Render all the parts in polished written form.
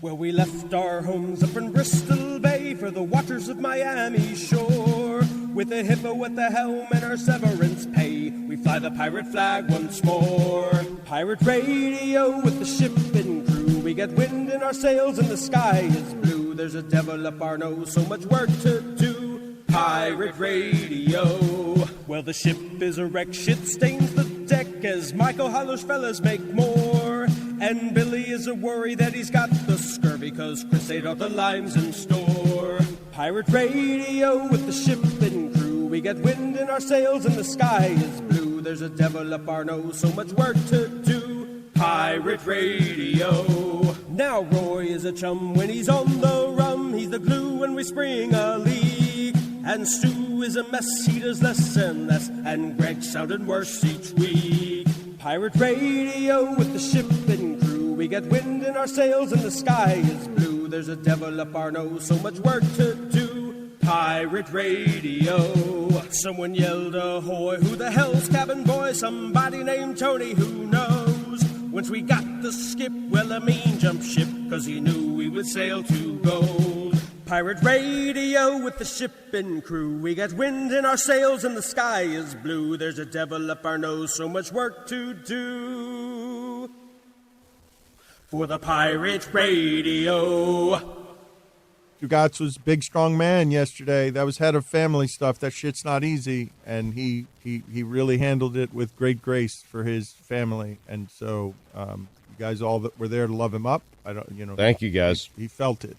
Well, we left our homes up in Bristol Bay for the waters of Miami shore. With a hippo at the helm and our severance pay, we fly the pirate flag once more. Pirate radio with the ship and crew. We get wind in our sails and the sky is blue. There's a devil up our nose, so much work to do. Pirate radio. Well, the ship is a wreck, shit stains the deck as Michael hollers fellas make more. And Billy is a worry that he's got the scurvy, cause Chris ate all the limes in store. Pirate radio with the ship and crew. We get wind in our sails and the sky is blue. There's a devil up our nose, so much work to do. Pirate radio. Now Roy is a chum when he's on the rum. He's the glue when we spring a leak. And Stu is a mess, he does less and less. And Greg sounded worse each week. Pirate radio with the ship and crew. We get wind in our sails and the sky is blue. There's a devil up our nose, so much work to do. Pirate radio. Someone yelled ahoy, who the hell's cabin boy? Somebody named Tony, who knows? Once we got the skip, well, a mean jumped ship, cause he knew we would sail to gold. Pirate radio with the ship and crew. We get wind in our sails and the sky is blue. There's a devil up our nose, so much work to do. For the pirate radio. Stugotz was big, strong man yesterday. That was head of family stuff. That shit's not easy, and he really handled it with great grace for his family. And so, you guys all that were there to love him up. Thank you, guys. He felt it.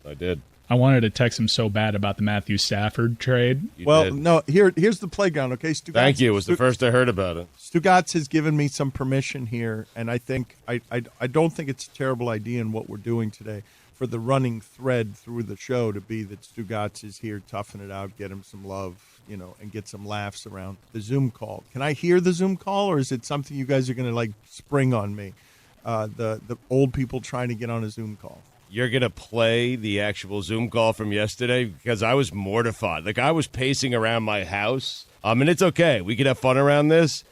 I did. I wanted to text him so bad about the Matthew Stafford trade. No, here's the playground, okay? Stugotz, thank you. It was the first I heard about it. Stugotz has given me some permission here, and I think I don't think it's a terrible idea in what we're doing today for the running thread through the show to be that Stugotz is here, toughen it out, get him some love, and get some laughs around the Zoom call. Can I hear the Zoom call, or is it something you guys are going to spring on me? The old people trying to get on a Zoom call. You're going to play the actual Zoom call from yesterday? Because I was mortified. I was pacing around my house. And it's okay. We could have fun around this.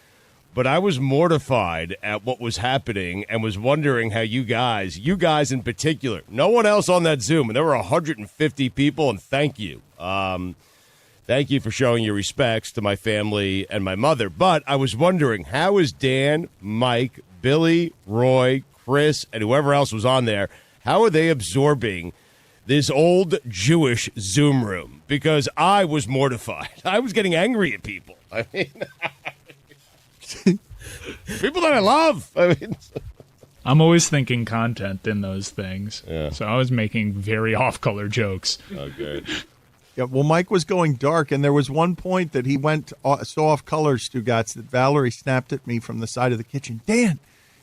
But I was mortified at what was happening and was wondering how you guys in particular, no one else on that Zoom, and there were 150 people, and thank you. Thank you for showing your respects to my family and my mother. But I was wondering, how is Dan, Mike, Billy, Roy, Chris, and whoever else was on there, how are they absorbing this old Jewish Zoom room? Because I was mortified. I was getting angry at people. I mean, people that I love. I'm always thinking content in those things. Yeah. So I was making very off-color jokes. Oh, good. Yeah, well, Mike was going dark, and there was one point that he went so off color, Stugotz, that Valerie snapped at me from the side of the kitchen. Dan,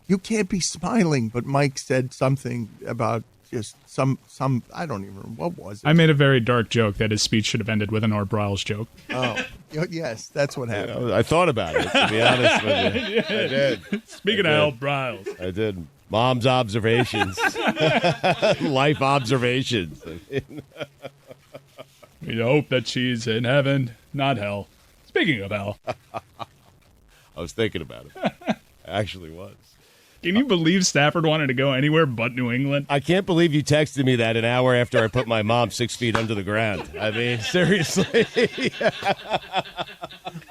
you can't be smiling. But Mike said something about just some I don't even remember. What was it? I made a very dark joke that his speech should have ended with an Art Briles joke. Oh, yes, that's what happened. I thought about it, to be honest with you. Yeah. I did. Speaking of Art Briles. I did. Mom's observations. Life observations. We hope that she's in heaven, not hell. Speaking of hell. I was thinking about it. I actually was. Can you believe Stafford wanted to go anywhere but New England? I can't believe you texted me that an hour after I put my mom 6 feet under the ground. I mean, seriously.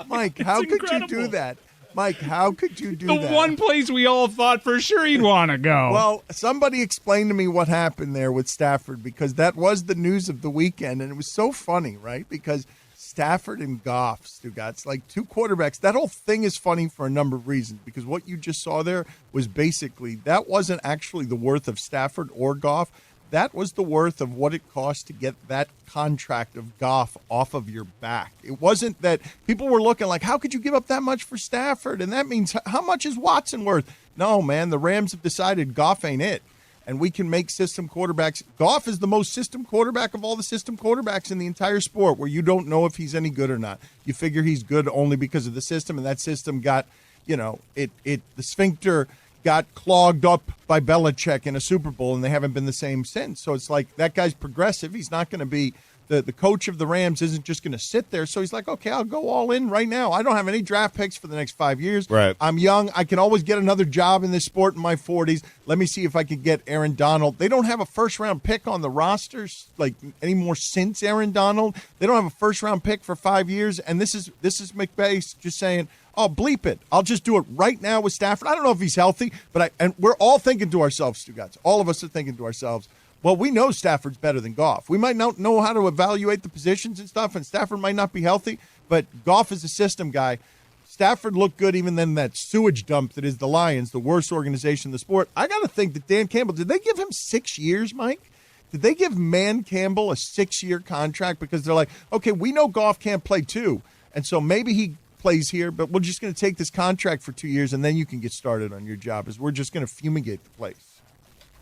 Mike, how could you do that? Mike, how could you do that? The one place we all thought for sure he'd want to go. Well, somebody explained to me what happened there with Stafford, because that was the news of the weekend, and it was so funny, right? Because Stafford and Goff, Stugotz, like two quarterbacks. That whole thing is funny for a number of reasons, because what you just saw there was basically, that wasn't actually the worth of Stafford or Goff. That was the worth of what it cost to get that contract of Goff off of your back. It wasn't that people were looking like, how could you give up that much for Stafford? And that means, how much is Watson worth? No, man, the Rams have decided Goff ain't it. And we can make system quarterbacks. Goff is the most system quarterback of all the system quarterbacks in the entire sport, where you don't know if he's any good or not. You figure he's good only because of the system, and that system got, the sphincter got clogged up by Belichick in a Super Bowl, and they haven't been the same since. So it's like, that guy's progressive. He's not going to be the coach of the Rams isn't just going to sit there. So he's like, okay, I'll go all in right now. I don't have any draft picks for the next 5 years. Right. I'm young. I can always get another job in this sport in my 40s. Let me see if I can get Aaron Donald. They don't have a first-round pick on the rosters like anymore since Aaron Donald. They don't have a first-round pick for 5 years. And this is McVay just saying, oh, bleep it. I'll just do it right now with Stafford. I don't know if he's healthy, but and we're all thinking to ourselves, Stugotz. All of us are thinking to ourselves, well, we know Stafford's better than Goff. We might not know how to evaluate the positions and stuff, and Stafford might not be healthy, but Goff is a system guy. Stafford looked good even then that sewage dump that is the Lions, the worst organization in the sport. I got to think that Dan Campbell, did they give him 6 years, Mike? Did they give Man Campbell a 6-year contract? Because they're like, okay, we know Goff can't play 2, and so maybe he plays here, but we're just going to take this contract for 2 years, and then you can get started on your job, as we're just going to fumigate the place.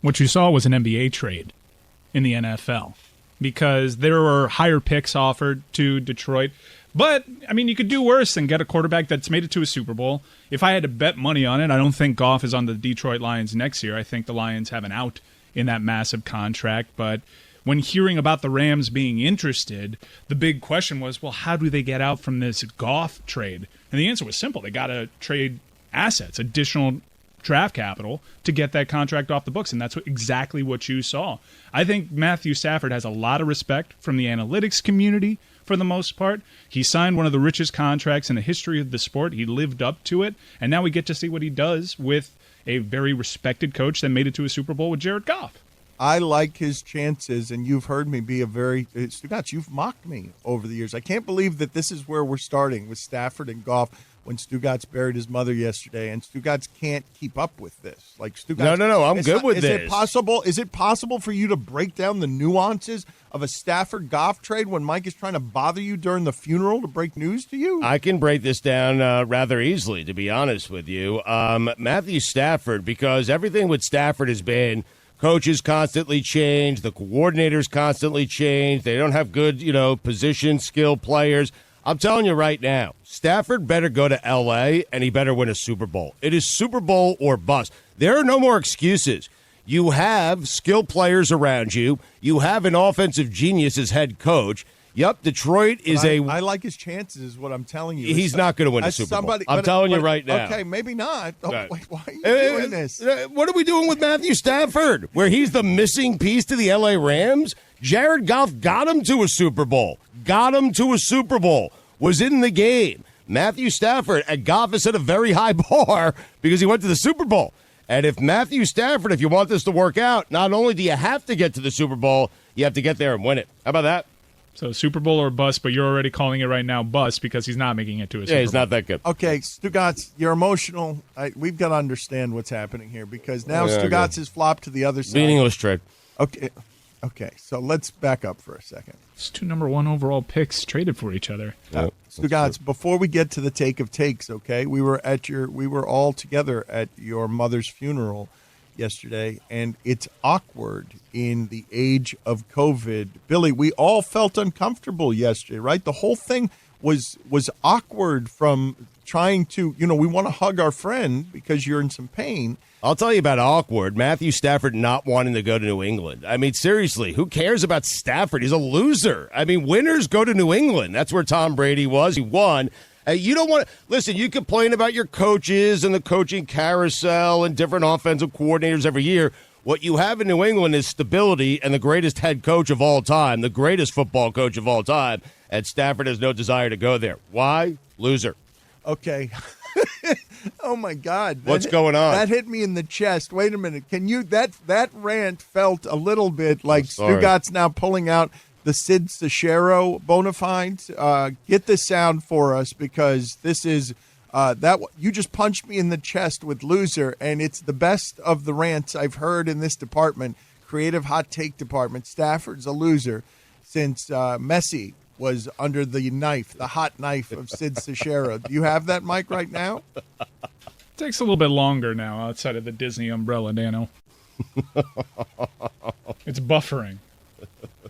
What you saw was an NBA trade in the NFL because there were higher picks offered to Detroit. But, I mean, you could do worse than get a quarterback that's made it to a Super Bowl. If I had to bet money on it, I don't think Goff is on the Detroit Lions next year. I think the Lions have an out in that massive contract. But when hearing about the Rams being interested, the big question was, well, how do they get out from this Goff trade? And the answer was simple. They got to trade assets, additional draft capital to get that contract off the books, and that's exactly what you saw. I think Matthew Stafford has a lot of respect from the analytics community for the most part. He signed one of the richest contracts in the history of the sport. He lived up to it, and now we get to see what he does with a very respected coach that made it to a Super Bowl with Jared Goff. I like his chances, and you've heard me be Stugotz, you've mocked me over the years. I can't believe that this is where we're starting with Stafford and Goff when Stugotz buried his mother yesterday, and Stugotz can't keep up with this. Like Stugotz, no, I'm good with this. Is it possible for you to break down the nuances of a Stafford-Goff trade when Mike is trying to bother you during the funeral to break news to you? I can break this down rather easily, to be honest with you. Matthew Stafford, because everything with Stafford has been coaches constantly change, the coordinators constantly change, they don't have good, position skill players. I'm telling you right now, Stafford better go to L.A. and he better win a Super Bowl. It is Super Bowl or bust. There are no more excuses. You have skilled players around you. You have an offensive genius as head coach. Yep, Detroit is I like his chances, is what I'm telling you. He's not going to win a Super Bowl. I'm telling you right now. Okay, maybe not. Oh, right. Wait, why are you doing this? What are we doing with Matthew Stafford, where he's the missing piece to the L.A. Rams? Jared Goff got him to a Super Bowl. Was in the game. Matthew Stafford and Goff has set a very high bar because he went to the Super Bowl. And if Matthew Stafford, if you want this to work out, not only do you have to get to the Super Bowl, you have to get there and win it. How about that? So Super Bowl or bust, but you're already calling it right now bust because he's not making it to a Super Bowl. Yeah, he's not that good. Okay, Stugotz, you're emotional. We've got to understand what's happening here because now Stugotz has flopped to the other side. Meaningless trade. Okay, so let's back up for a second. It's 2 number 1 overall picks traded for each other. Stugotz, before we get to the take of takes, okay, we were all together at your mother's funeral yesterday, and it's awkward in the age of COVID. Billy, we all felt uncomfortable yesterday, right? The whole thing was awkward from trying to, we want to hug our friend because you're in some pain. I'll tell you about awkward. Matthew Stafford not wanting to go to New England. I mean, seriously, who cares about Stafford? He's a loser. I mean, winners go to New England. That's where Tom Brady was. He won. You don't want to – listen, you complain about your coaches and the coaching carousel and different offensive coordinators every year. What you have in New England is stability and the greatest head coach of all time, the greatest football coach of all time, and Stafford has no desire to go there. Why? Loser. Okay. Oh, my God. What's going on? That hit me in the chest. Wait a minute. Can you – that rant felt a little bit like Stugotz now pulling out the Sid Seixeiro bona fides. Get the sound for us because this is that you just punched me in the chest with loser, and it's the best of the rants I've heard in this department, creative hot take department. Stafford's a loser since Messi was under the knife, the hot knife of Sid Seixeiro. Do you have that, Mike, right now? Takes a little bit longer now outside of the Disney umbrella, Dano. It's buffering.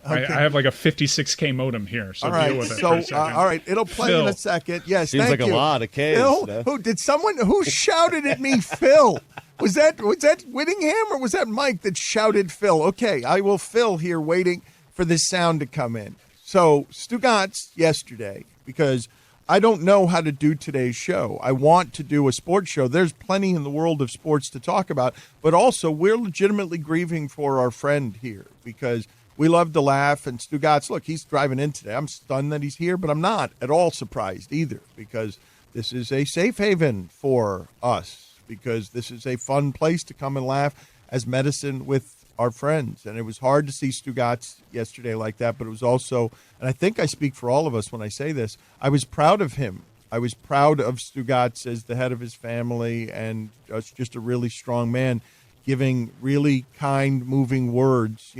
Okay. I have like a 56K modem here, so deal with it for a second. All right, it'll play Phil. in a second. Yes, seems thank like you. A lot of Ks. Phil, who shouted at me? Phil, was that Whittingham or was that Mike that shouted Phil? Okay, I will Phil here waiting for this sound to come in. So Stugotz yesterday, because I don't know how to do today's show. I want to do a sports show. There's plenty in the world of sports to talk about, but also we're legitimately grieving for our friend here because we love to laugh. And Stugotz, look, he's driving in today. I'm stunned that he's here, but I'm not at all surprised either because this is a safe haven for us because this is a fun place to come and laugh as medicine with our friends. And it was hard to see Stugotz yesterday like that, but it was also, and I think I speak for all of us when I say this, I was proud of him. I was proud of Stugotz as the head of his family and just a really strong man, giving really kind, moving words,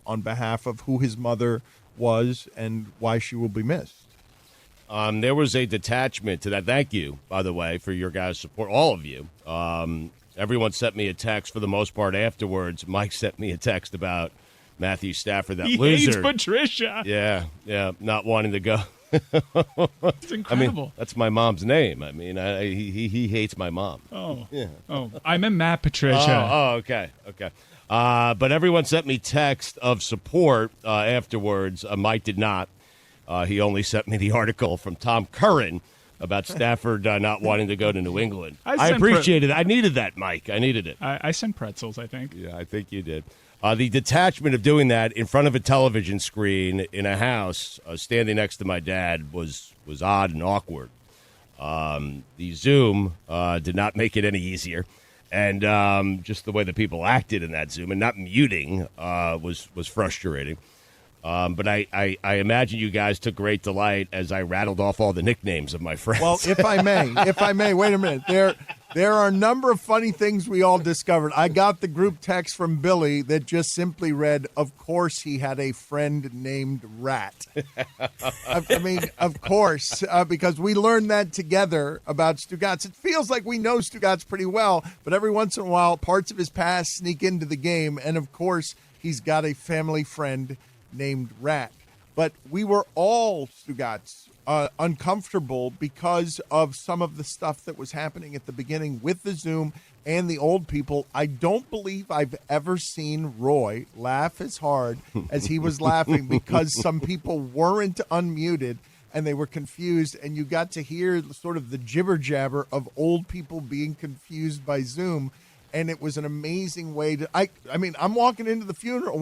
on behalf of who his mother was and why she will be missed. There was a detachment to that. Thank you, by the way, for your guys' support, all of you. Everyone sent me a text for the most part afterwards. Mike sent me a text about Matthew Stafford, that loser. He hates Patricia. Yeah, not wanting to go. It's incredible. I mean, that's my mom's name. I mean, he hates my mom. Oh, yeah. Oh, I meant Matt Patricia. Oh, okay. But everyone sent me text of support afterwards. Mike did not. He only sent me the article from Tom Curran about Stafford not wanting to go to New England. I appreciated it. I needed that, Mike. I needed it. I sent pretzels, I think. Yeah, I think you did. The detachment of doing that in front of a television screen in a house, standing next to my dad, was odd and awkward. The Zoom did not make it any easier. And just the way the people acted in that Zoom and not muting was frustrating. But I imagine you guys took great delight as I rattled off all the nicknames of my friends. Well, if I may, wait a minute. There are a number of funny things we all discovered. I got the group text from Billy that just simply read, of course he had a friend named Rat. I mean, of course, because we learned that together about Stugotz. It feels like we know Stugotz pretty well, but every once in a while, parts of his past sneak into the game. And, of course, he's got a family friend named Rat. But we were all, Stugotz, uncomfortable because of some of the stuff that was happening at the beginning with the Zoom and the old people. I don't believe I've ever seen Roy laugh as hard as he was laughing because some people weren't unmuted and they were confused, and you got to hear sort of the jibber jabber of old people being confused by Zoom. And it was an amazing way to, I mean, I'm walking into the funeral,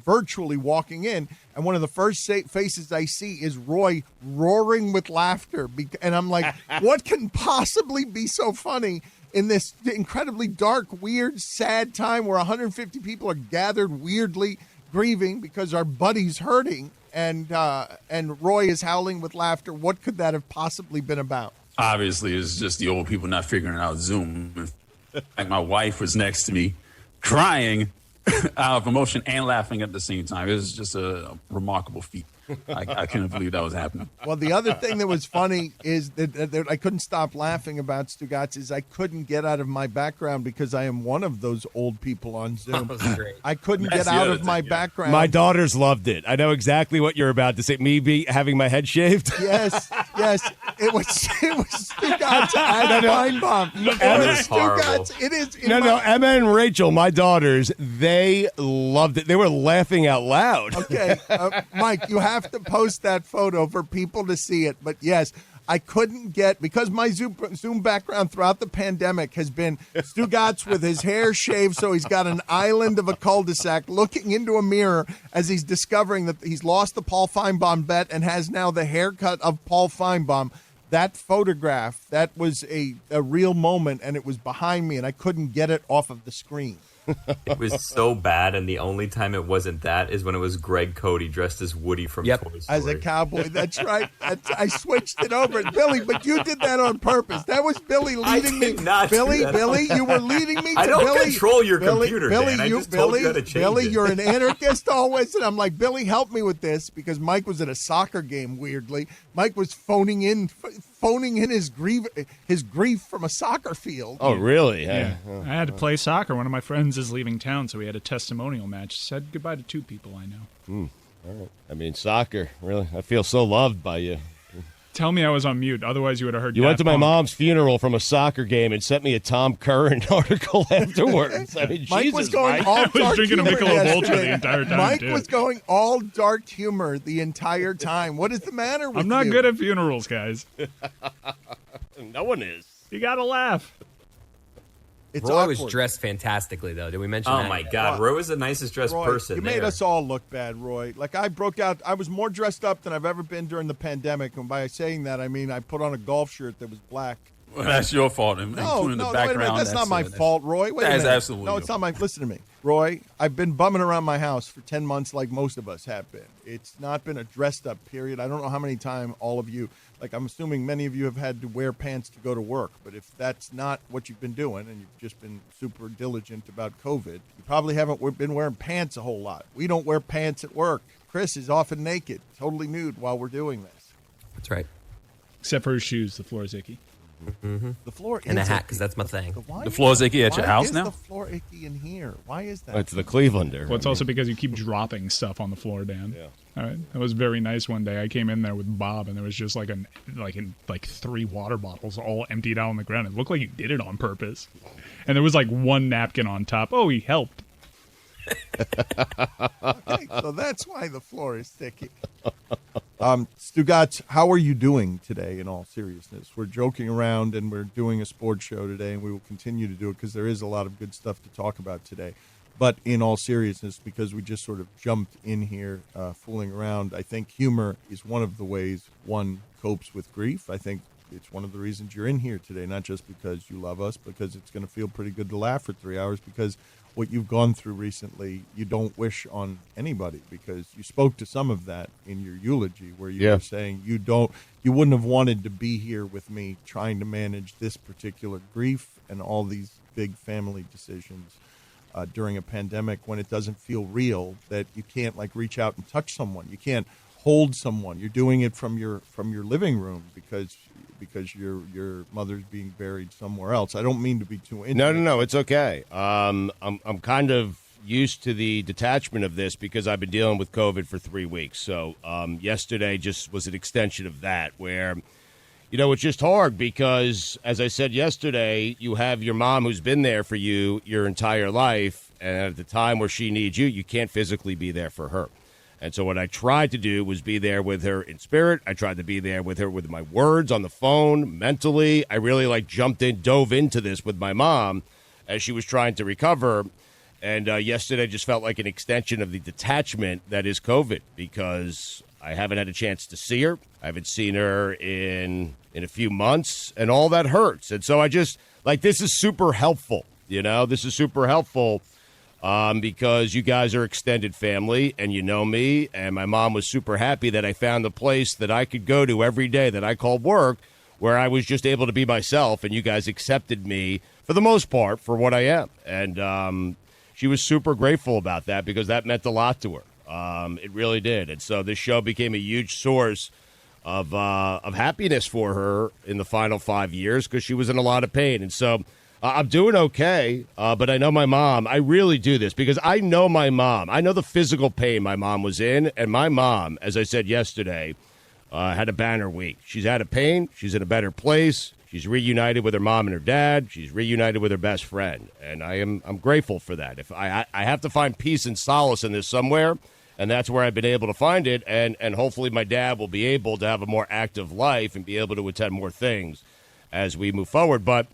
virtually walking in, and one of the first faces I see is Roy roaring with laughter. And I'm like, what can possibly be so funny in this incredibly dark, weird, sad time where 150 people are gathered weirdly grieving because our buddy's hurting and Roy is howling with laughter? What could that have possibly been about? Obviously, it's just the old people not figuring out Zoom. Like my wife was next to me crying out of emotion and laughing at the same time. It was just a remarkable feat. I couldn't believe that was happening. Well, the other thing that was funny is that I couldn't stop laughing about Stugotz is I couldn't get out of my background because I am one of those old people on Zoom. I couldn't get out of my background. My daughters loved it. I know exactly what you're about to say. Me having my head shaved. Yes. It was Stugotz at Feinbaum. Stugotz. It is. No, Emma and Rachel, my daughters, they loved it. They were laughing out loud. Okay, Mike, you have to post that photo for people to see it. But yes, I couldn't get, because my Zoom background throughout the pandemic has been Stugotz with his hair shaved so he's got an island of a cul-de-sac looking into a mirror as he's discovering that he's lost the Paul Feinbaum bet and has now the haircut of Paul Feinbaum. That photograph, that was a real moment, and it was behind me, and I couldn't get it off of the screen. It was so bad, and the only time it wasn't that is when it was Greg Cody dressed as Woody from Toy Story. As a cowboy. That's right. I switched it over. Billy, but you did that on purpose. That was Billy leading me. Billy, you were leading me to I don't Billy. Control your computer, Billy, Dan. I just told you how to change Billy, it. you're an anarchist always. And I'm like, Billy, help me with this, because Mike was at a soccer game, weirdly. Mike was phoning in his grief from a soccer field. Oh, really? Yeah. I had to play soccer. One of my friends is leaving town, so we had a testimonial match. Said goodbye to 2 people I know. All right. I mean, soccer, really. I feel so loved by you. tell me I was on mute. Otherwise, you would have heard. You went to my Punk. mom's funeral from a soccer game and sent me a Tom Curran article afterwards. I mean, Mike Jesus, was going Mike. all I was dark drinking a humor Michelob Ultra yesterday. the entire time, Mike too. was going all dark humor the entire time. What is the matter with you? I'm not good at funerals, guys. No one is. You gotta laugh. It's Roy was awkward. dressed fantastically, though. Did we mention Oh that? my God, Roy was the nicest dressed Roy, person you there. made us all look bad, Roy. Like, I broke out. I was more dressed up than I've ever been during the pandemic. And by saying that, I mean I put on a golf shirt that was black. Well, that's your fault. And No, including the wait a minute. background, That's not my fault, Roy. Wait a That's minute. absolutely No, your it's not my. Listen to me, Roy. I've been bumming around my house for 10 months, like most of us have been. It's not been a dressed up period. I don't know how many times all of you. Like, I'm assuming many of you have had to wear pants to go to work. But if that's not what you've been doing, and you've just been super diligent about COVID, you probably haven't been wearing pants a whole lot. We don't wear pants at work. Chris is often naked, totally nude while we're doing this. That's right. Except for his shoes, the floor is icky. The floor And a is hat, icky. because that's my thing. Why The floor is icky at your why house is now? the floor icky in here? Why is that? It's the Clevelander. Well, it's also because you keep dropping stuff on the floor, Dan. Yeah. All right. It was very nice one day. I came in there with Bob, and there was just like 3 water bottles all emptied out on the ground. It looked like you did it on purpose. And there was like one napkin on top. Oh, he helped. Okay, so that's why the floor is sticky. Stugotz, how are you doing today in all seriousness? We're joking around and we're doing a sports show today, and we will continue to do it because there is a lot of good stuff to talk about today. But in all seriousness, because we just sort of jumped in here fooling around, I think humor is one of the ways one copes with grief. I think it's one of the reasons you're in here today, not just because you love us, because it's going to feel pretty good to laugh for 3 hours, because what you've gone through recently, you don't wish on anybody, because you spoke to some of that in your eulogy where you were saying you wouldn't have wanted to be here with me trying to manage this particular grief and all these big family decisions during a pandemic when it doesn't feel real, that you can't like reach out and touch someone. You can't hold someone. You're doing it from your living room because your mother's being buried somewhere else. I don't mean to be too intimate. No, it's okay. I'm kind of used to the detachment of this because I've been dealing with COVID for 3 weeks. So yesterday just was an extension of that, where, you know, it's just hard because, as I said yesterday, you have your mom who's been there for you your entire life, and at the time where she needs you, you can't physically be there for her. And so what I tried to do was be there with her in spirit. I tried to be there with her with my words on the phone, mentally. I really dove into this with my mom as she was trying to recover. And yesterday just felt like an extension of the detachment that is COVID, because I haven't had a chance to see her. I haven't seen her in a few months, and all that hurts. And so I just, this is super helpful. You know, this is super helpful. Because you guys are extended family and you know me, and my mom was super happy that I found a place that I could go to every day that I called work, where I was just able to be myself, and you guys accepted me for the most part for what I am. And she was super grateful about that, because that meant a lot to her. It really did. And so this show became a huge source of happiness for her in the final 5 years, because she was in a lot of pain. And so I'm doing okay, but I know my mom. I really do this because I know my mom. I know the physical pain my mom was in, and my mom, as I said yesterday, had a banner week. She's out of pain. She's in a better place. She's reunited with her mom and her dad. She's reunited with her best friend, and I'm grateful for that. If I have to find peace and solace in this somewhere, and that's where I've been able to find it, and hopefully my dad will be able to have a more active life and be able to attend more things as we move forward. But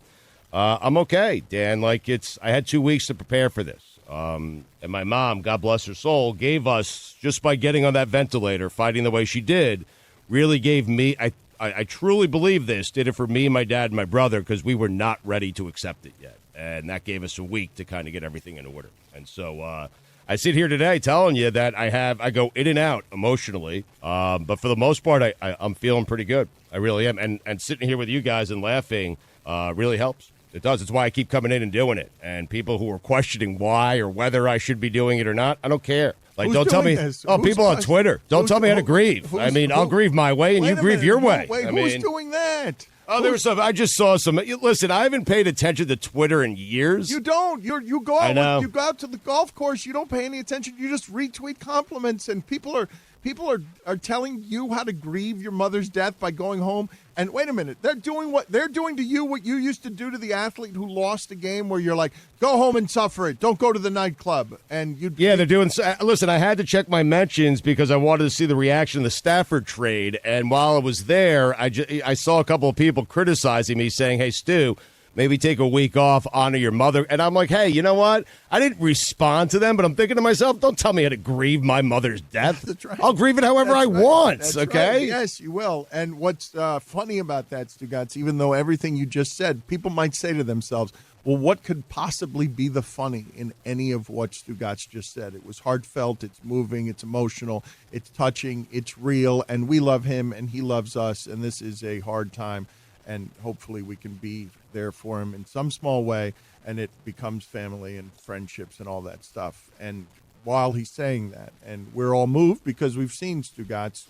I'm okay, Dan. I had 2 weeks to prepare for this. And my mom, God bless her soul, gave us, just by getting on that ventilator, fighting the way she did, really gave me, I truly believe this, did it for me, my dad, and my brother, because we were not ready to accept it yet. And that gave us a week to kind of get everything in order. And so I sit here today telling you that I go in and out emotionally. But for the most part, I'm feeling pretty good. I really am. And sitting here with you guys and laughing really helps. It does. It's why I keep coming in and doing it. And people who are questioning why or whether I should be doing it or not, I don't care. Don't tell me. This? People on Twitter. Don't tell me how to grieve. I'll grieve my way and you grieve your way. Wait, who's doing that? There was some. I just saw some. Listen, I haven't paid attention to Twitter in years. You don't. You go out. I know. You go out to the golf course. You don't pay any attention. You just retweet compliments, and people are People are telling you how to grieve your mother's death by going home. And wait a minute, they're doing to you what you used to do to the athlete who lost a game, where you're like, go home and suffer it. Don't go to the nightclub. And they're doing. Listen, I had to check my mentions because I wanted to see the reaction of the Stafford trade. And while I was there, I saw a couple of people criticizing me, saying, "Hey, Stu, maybe take a week off, honor your mother." And I'm like, hey, you know what? I didn't respond to them, but I'm thinking to myself, don't tell me how to grieve my mother's death. That's right. I'll grieve it however I want, That's okay? Right. Yes, you will. And what's funny about that, Stugotz, even though everything you just said, people might say to themselves, well, what could possibly be the funny in any of what Stugotz just said? It was heartfelt, it's moving, it's emotional, it's touching, it's real, and we love him, and he loves us, and this is a hard time. And hopefully we can be there for him in some small way, and it becomes family and friendships and all that stuff. And while he's saying that, and we're all moved because we've seen Stugotz.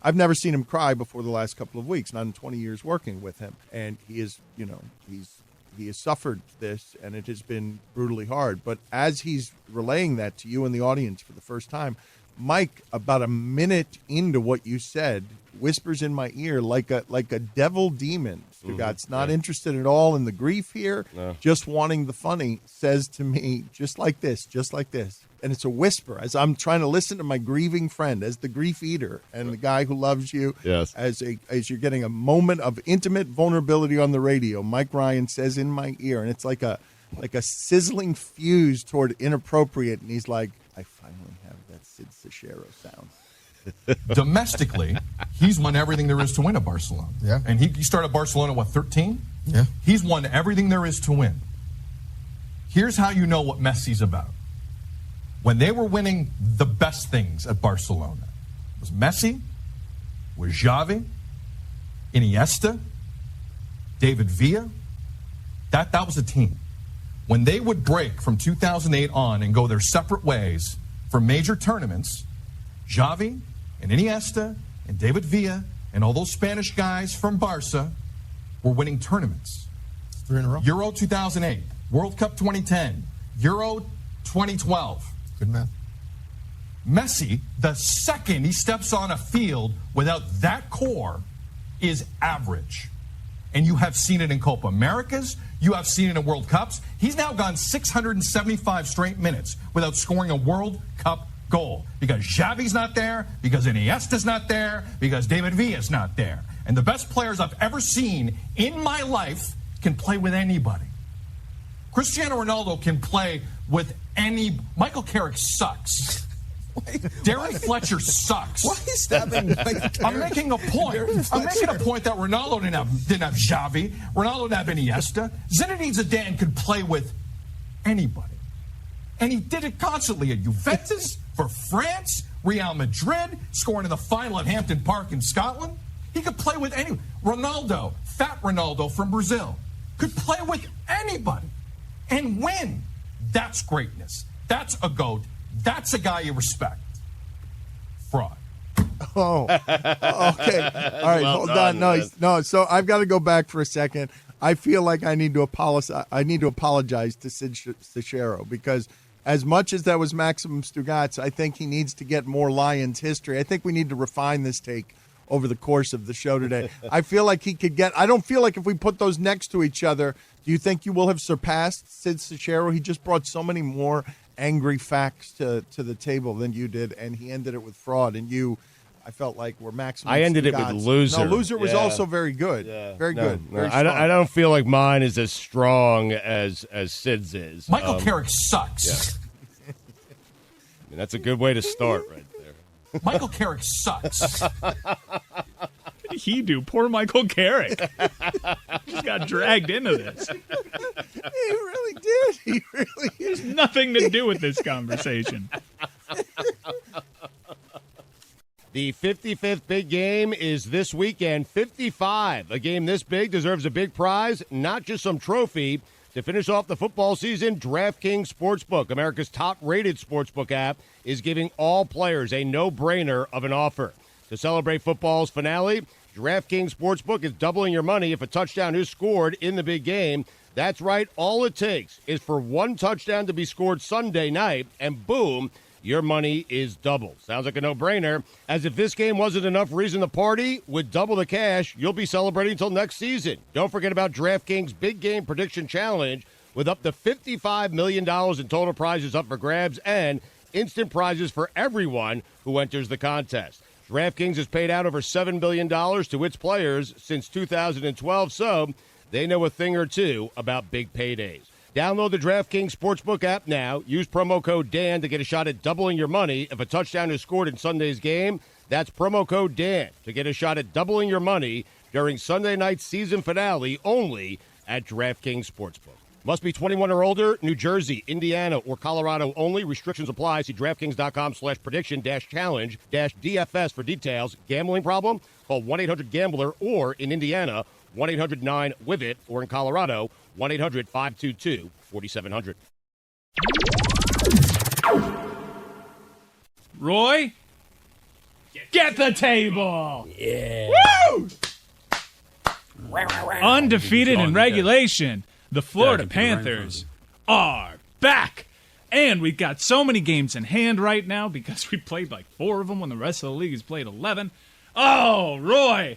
I've never seen him cry before the last couple of weeks, not in 20 years working with him. And he is, he has suffered this, and it has been brutally hard. But as he's relaying that to you and the audience for the first time, Mike, about a minute into what you said, whispers in my ear like a devil demon. Stugotz, not interested at all in the grief here, just wanting the funny, says to me, just like this. And it's a whisper as I'm trying to listen to my grieving friend, as the grief eater and the guy who loves you, as you're getting a moment of intimate vulnerability on the radio. Mike Ryan says in my ear, and it's like a sizzling fuse toward inappropriate, and he's like, I finally have that Sid Seixeiro sound. Domestically, he's won everything there is to win at Barcelona. Yeah. And he started Barcelona, 13? Yeah. He's won everything there is to win. Here's how you know what Messi's about. When they were winning the best things at Barcelona, it was Messi, was Xavi, Iniesta, David Villa. That was a team. When they would break from 2008 on and go their separate ways for major tournaments, Xavi and Iniesta and David Villa and all those Spanish guys from Barca were winning tournaments. 3 in a row. Euro 2008, World Cup 2010, Euro 2012. Good man. Messi, the second he steps on a field without that core, is average. And you have seen it in Copa Americas. You have seen it in World Cups. He's now gone 675 straight minutes without scoring a World Cup goal because Xavi's not there, because Iniesta's not there, because David Villa's not there. And the best players I've ever seen in my life can play with anybody. Cristiano Ronaldo can play with any. Michael Carrick sucks. Darren Fletcher sucks. Why is that? I'm making a point. I'm making a point that Ronaldo didn't have Xavi. Ronaldo didn't have Iniesta. Zinedine Zidane could play with anybody. And he did it constantly at Juventus, for France, Real Madrid, scoring in the final at Hampton Park in Scotland. He could play with any. Ronaldo, fat Ronaldo from Brazil, could play with anybody and win. That's greatness. That's a GOAT. That's a guy you respect. Fraud. Oh, okay. All right, hold on. No. So I've got to go back for a second. I feel like I need to apologize to Sid Seixeiro because as much as that was Maximum Stugotz, I think he needs to get more Lions history. I think we need to refine this take over the course of the show today. I feel like he could get – I don't feel like if we put those next to each other, do you think you will have surpassed Sid Seixeiro? He just brought so many more angry facts to the table than you did, and he ended it with fraud. And you, I felt like, were Maximum I ended Stugotz. it with loser. No, loser was also very good. Yeah. Very good. No, Very I don't feel like mine is as strong as Sid's is. Michael Carrick sucks. Yeah. I mean, that's a good way to start right there. Michael Carrick sucks. What did he do? Poor Michael Carrick. He just got dragged into this. He really did. He really There's nothing to do with this conversation. The 55th big game is this weekend. 55. A game this big deserves a big prize, not just some trophy. To finish off the football season, DraftKings Sportsbook, America's top-rated sportsbook app, is giving all players a no-brainer of an offer. To celebrate football's finale, DraftKings Sportsbook is doubling your money if a touchdown is scored in the big game. That's right. All it takes is for one touchdown to be scored Sunday night, and boom, your money is doubled. Sounds like a no-brainer, as if this game wasn't enough reason to party, with double the cash, you'll be celebrating until next season. Don't forget about DraftKings Big Game Prediction Challenge, with up to $55 million in total prizes up for grabs and instant prizes for everyone who enters the contest. DraftKings has paid out over $7 billion to its players since 2012, so they know a thing or two about big paydays. Download the DraftKings Sportsbook app now. Use promo code Dan to get a shot at doubling your money if a touchdown is scored in Sunday's game. That's promo code Dan to get a shot at doubling your money during Sunday night's season finale only at DraftKings Sportsbook. Must be 21 or older, New Jersey, Indiana, or Colorado only. Restrictions apply. See DraftKings.com/prediction-challenge-DFS for details. Gambling problem? Call 1-800-GAMBLER, or in Indiana, 1-800-9-WIVIT, or in Colorado, 1-800-522-4700. Roy, get the table. Yeah. Woo! Undefeated in regulation. The Florida Panthers are back. And we've got so many games in hand right now because we played like 4 of them when the rest of the league has played 11. Oh, Roy,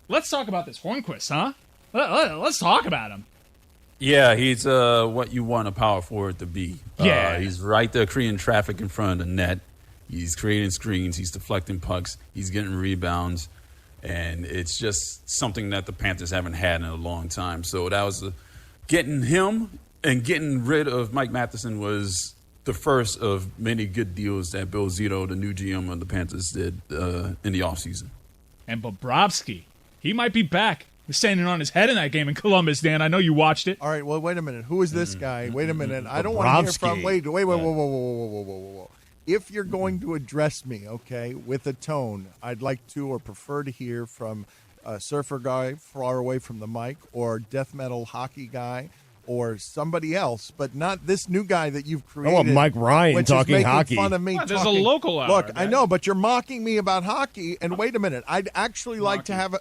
let's talk about this Hornquist, huh? Let's talk about him. Yeah, he's what you want a power forward to be. Yeah. He's right there creating traffic in front of the net. He's creating screens. He's deflecting pucks. He's getting rebounds. And it's just something that the Panthers haven't had in a long time. So that was getting him and getting rid of Mike Matheson was the first of many good deals that Bill Zito, the new GM of the Panthers, did in the offseason. And Bobrovsky, he might be back. He's standing on his head in that game in Columbus, Dan. I know you watched it. All right, well, wait a minute. Who is this guy? Wait a minute. I don't want to hear from. Wait, whoa. If you're going to address me, okay, with a tone, I'd like to or prefer to hear from a surfer guy far away from the mic, or death metal hockey guy, or somebody else, but not this new guy that you've created. I want Mike Ryan talking hockey. Fun of me there's a local hour. Look, I know, but you're mocking me about hockey. And wait a minute, I'd actually like to have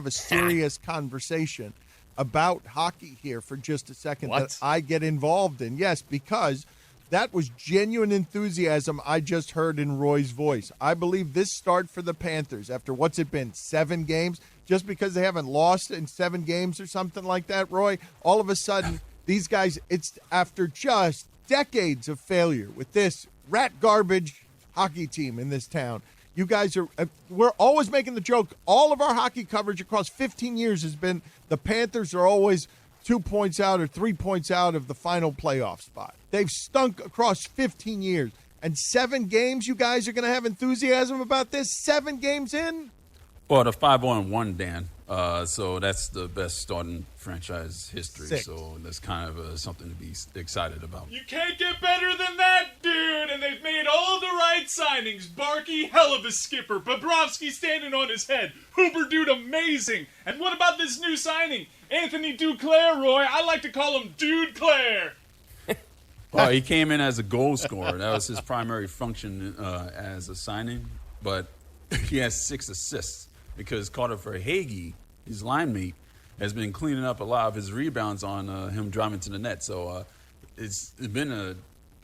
a serious conversation about hockey here for just a second that I get involved in. Yes, because that was genuine enthusiasm I just heard in Roy's voice. I believe this start for the Panthers, after what's it been, 7 games, just because they haven't lost in 7 games or something like that, Roy, all of a sudden, these guys, it's after just decades of failure with this rat garbage hockey team in this town. You guys are, we're always making the joke, all of our hockey coverage across 15 years has been the Panthers are always 2 points out or 3 points out of the final playoff spot. They've stunk across 15 years. And 7 games, you guys are going to have enthusiasm about this? 7 games in? Well, the 5-1, Dan. So that's the best start in franchise history. 6. So that's kind of something to be excited about. You can't get better than that, dude. And they've made all the right signings. Barkey, hell of a skipper. Bobrovsky standing on his head. Hooper, dude, amazing. And what about this new signing? Anthony Duclair, Roy. I like to call him Dude Claire. Well, he came in as a goal scorer. That was his primary function as a signing. But he has 6 assists because Carter Verhaeghe, his line mate, has been cleaning up a lot of his rebounds on him driving to the net. So it's been a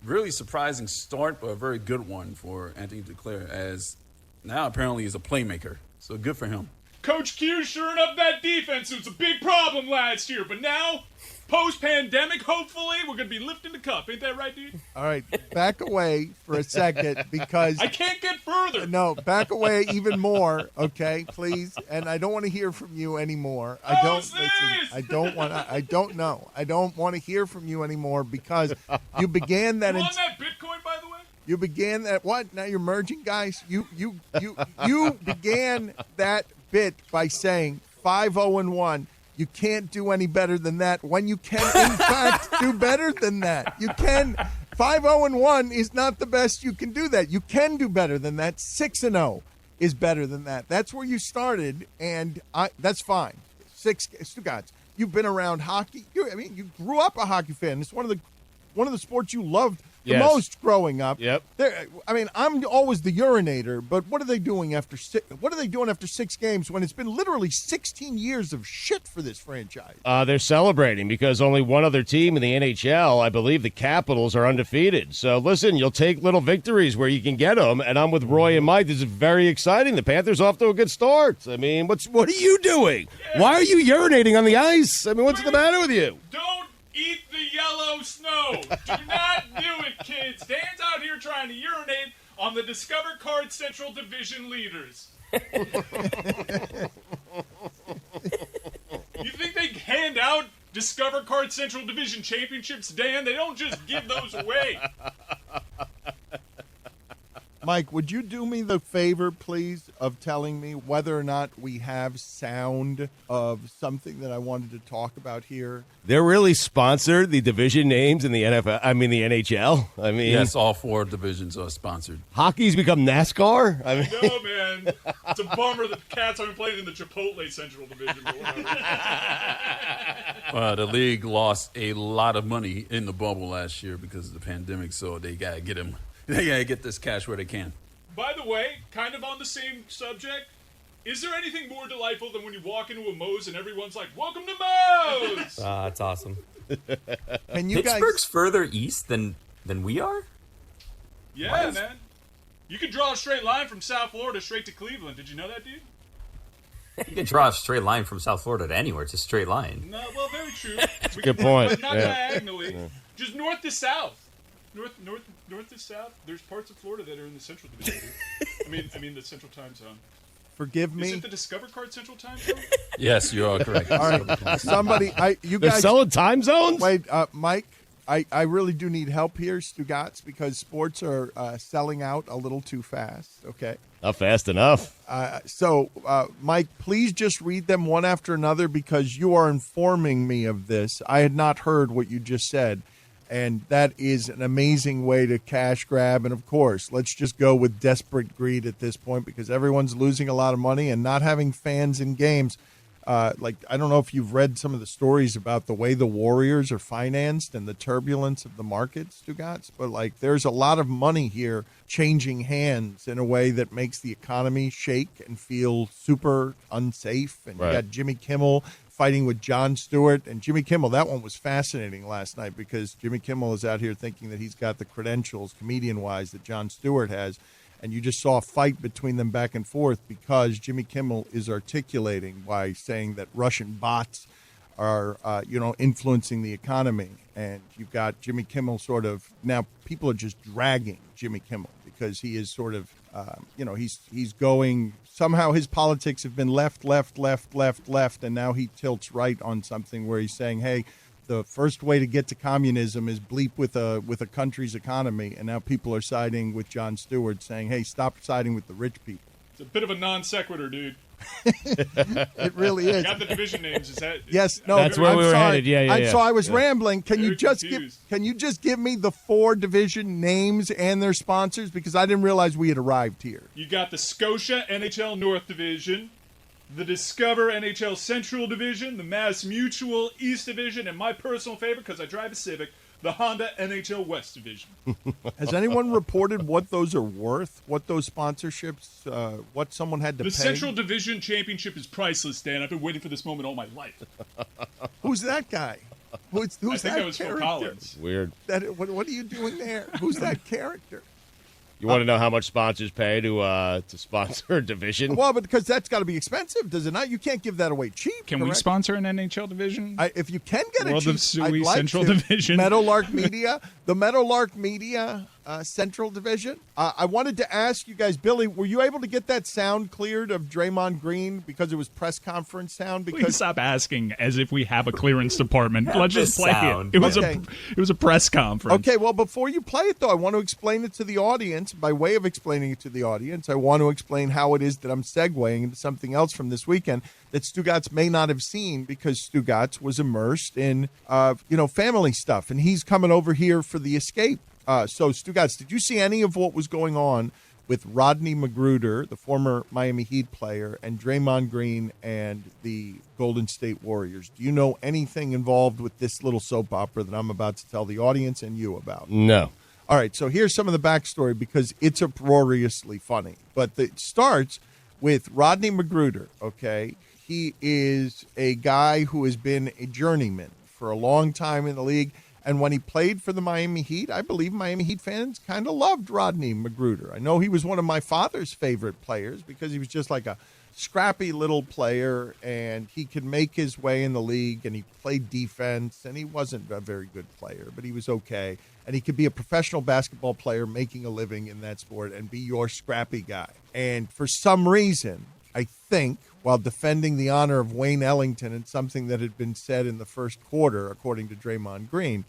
really surprising start, but a very good one for Anthony Duclair, as now apparently he's a playmaker. So good for him. Coach Q shoring up that defense. It was a big problem last year, but now, post-pandemic, hopefully, we're going to be lifting the cup. Ain't that right, dude? All right, back away for a second because I can't get further. No, back away even more, okay, please. And I don't want to hear from you anymore. I don't want to hear from you anymore because you began that. You on that Bitcoin, by the way? You began that. What? Now you're merging, guys. You began that bit by saying 5-0-1. You can't do any better than that when you can, in fact, do better than that. You can. 5-0-1 is not the best you can do that. You can do better than that. 6-0 is better than that. That's where you started, and that's fine. Stugotz, you've been around hockey. You grew up a hockey fan. It's one of the sports you loved the Yes. most growing up. Yep. I mean, I'm always the urinator, but what are they doing after 6 games when it's been literally 16 years of shit for this franchise? They're celebrating because only one other team in the NHL, I believe the Capitals, are undefeated. So, listen, you'll take little victories where you can get them, and I'm with Roy and Mike. This is very exciting. The Panthers off to a good start. I mean, what are you doing? Why are you urinating on the ice? I mean, what's the matter with you? Don't eat the yellow snow. Do not do it, kids. Dan's out here trying to urinate on the Discover Card Central Division leaders. You think they hand out Discover Card Central Division championships, Dan? They don't just give those away. Mike, would you do me the favor, please, of telling me whether or not we have sound of something that I wanted to talk about here? They're really sponsored, the division names in the NFL. I mean, the NHL. I mean, Yes, all 4 divisions are sponsored. hockey's become NASCAR. I mean, No, man. It's a bummer that the Cats aren't playing in the Chipotle Central Division. But whatever. The league lost a lot of money in the bubble last year because of the pandemic, so they got to get them. They got to get this cash where they can. By the way, kind of on the same subject, is there anything more delightful than when you walk into a Moe's and everyone's like, "Welcome to Moe's"? That's awesome. And you Pittsburgh's guys, further east than we are? Yeah, man. You could draw a straight line from South Florida straight to Cleveland. Did you know that, dude? You can draw a straight line from South Florida to anywhere. It's a straight line. No, well, very true. good point. But not Yeah. diagonally. Just north to south. North to south. There's parts of Florida that are in the Central Division. I mean the Central Time Zone. forgive Is me. it the Discover Card Central Time Zone? Yes, you are correct. All right, somebody, you They're guys. selling time zones? Wait, Mike, I really do need help here, Stugotz, because sports are selling out a little too fast. Okay. Not fast enough. So, Mike, please just read them one after another because you are informing me of this. I had not heard what you just said, and that is an amazing way to cash grab. And, of course, let's just go with desperate greed at this point because everyone's losing a lot of money and not having fans in games. I don't know if you've read some of the stories about the way the Warriors are financed and the turbulence of the markets, Stugotz, but there's a lot of money here changing hands in a way that makes the economy shake and feel super unsafe. And Right. You got Jimmy Kimmel fighting with Jon Stewart. And Jimmy Kimmel, that one was fascinating last night because Jimmy Kimmel is out here thinking that he's got the credentials, comedian-wise, that Jon Stewart has. And you just saw a fight between them back and forth because Jimmy Kimmel is articulating by saying that Russian bots are, influencing the economy. And you've got Jimmy Kimmel sort of now people are just dragging Jimmy Kimmel because he is sort of, he's going somehow his politics have been left, and now he tilts right on something where he's saying, hey, the first way to get to communism is bleep with a country's economy, and now people are siding with Jon Stewart, saying, "Hey, stop siding with the rich people." It's a bit of a non sequitur, dude. It really is. You got the division names. Is that? Yes, no, That's where I'm we were sorry. headed. Yeah. So I was rambling. Can Very you just confused. give me the 4 division names and their sponsors because I didn't realize we had arrived here. You got the Scotia NHL North Division, the Discover NHL Central Division, the Mass Mutual East Division, and my personal favorite, because I drive a Civic, the Honda NHL West Division. Has anyone reported what those are worth? What those sponsorships? What someone had to The pay? Central Division Championship is priceless, Dan. I've been waiting for this moment all my life. Who's that guy? Who's I think that that was Phil character? Collins. Weird. What are you doing there? Who's that character? You want to know how much sponsors pay to sponsor a division? Well, but because that's got to be expensive, does it not? You can't give that away cheap. Can we correct? sponsor an NHL division? If you can get World it of cheap, Suey I'd like Central to. Division. Meadowlark Media, the Meadowlark Media Central Division. I wanted to ask you guys, Billy, were you able to get that sound cleared of Draymond Green because it was press conference sound? Please Because stop asking as if we have a clearance department. Let's just this play sound. it. It was Okay. it was a press conference. Okay, well, before you play it, though, I want to explain it to the audience. By way of explaining it to the audience, I want to explain how it is that I'm segueing into something else from this weekend that Stugotz may not have seen because Stugotz was immersed in, family stuff, and he's coming over here for the escape. So, Stugotz, did you see any of what was going on with Rodney McGruder, the former Miami Heat player, and Draymond Green and the Golden State Warriors? Do you know anything involved with this little soap opera that I'm about to tell the audience and you about? No. All right, so here's some of the backstory because it's uproariously funny. But it starts with Rodney McGruder, okay? He is a guy who has been a journeyman for a long time in the league. And when he played for the Miami Heat, I believe Miami Heat fans kind of loved Rodney McGruder. I know he was one of my father's favorite players because he was just like a scrappy little player, and he could make his way in the league, and he played defense, and he wasn't a very good player, but he was okay. And he could be a professional basketball player making a living in that sport and be your scrappy guy. And for some reason, I think, while defending the honor of Wayne Ellington and something that had been said in the first quarter, according to Draymond Green,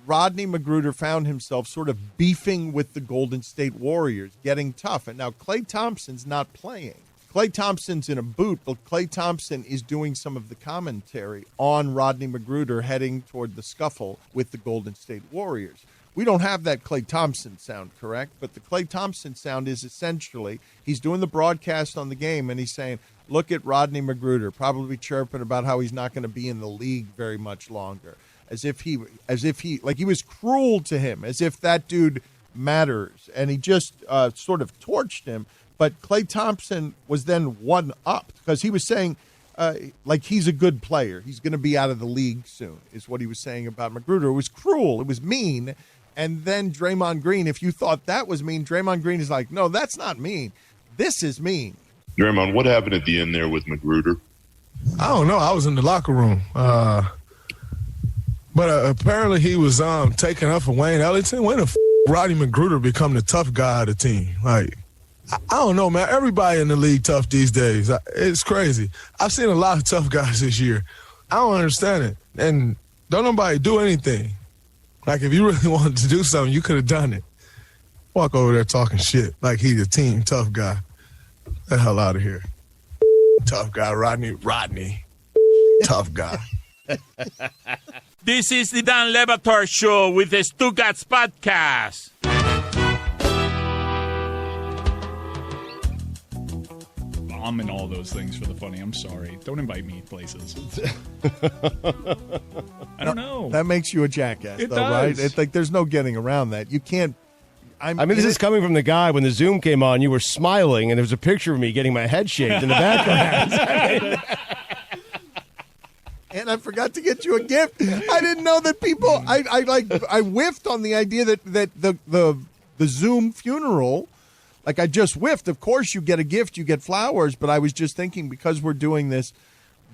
Rodney McGruder found himself sort of beefing with the Golden State Warriors, getting tough. And now Klay Thompson's not playing. Klay Thompson's in a boot, but Klay Thompson is doing some of the commentary on Rodney McGruder heading toward the scuffle with the Golden State Warriors. We don't have that Klay Thompson sound, correct? But the Klay Thompson sound is essentially he's doing the broadcast on the game, and he's saying, look at Rodney McGruder, probably chirping about how he's not going to be in the league very much longer, as if he like he was cruel to him, as if that dude matters, and he just sort of torched him. But Klay Thompson was then one up because he was saying, like, he's a good player. He's going to be out of the league soon, is what he was saying about McGruder. It was cruel. It was mean. And then Draymond Green, if you thought that was mean, Draymond Green is like, no, that's not mean. This is mean. Draymond, what happened at the end there with McGruder? I don't know. I was in the locker room. But apparently he was taking up for Wayne Ellington. When the Rodney McGruder become the tough guy of the team? Like, I don't know, man. Everybody in the league tough these days. It's crazy. I've seen a lot of tough guys this year. I don't understand it. And don't nobody do anything. Like, if you really wanted to do something, you could have done it. Walk over there talking shit like he's a team tough guy. Get the hell out of here. Tough guy, Rodney. Tough guy. This is the Dan Le Batard Show with the Stugotz podcast. I'm in all those things for the funny. I'm sorry. Don't invite me places. I don't know. That makes you a jackass, It though, does. right? It's like there's no getting around that. You can't. I mean, this is coming from the guy when the Zoom came on, you were smiling, and there was a picture of me getting my head shaved in the background. And I forgot to get you a gift. I didn't know that people. I whiffed on the idea that the Zoom funeral. Like, I just whiffed. Of course, you get a gift, you get flowers, but I was just thinking because we're doing this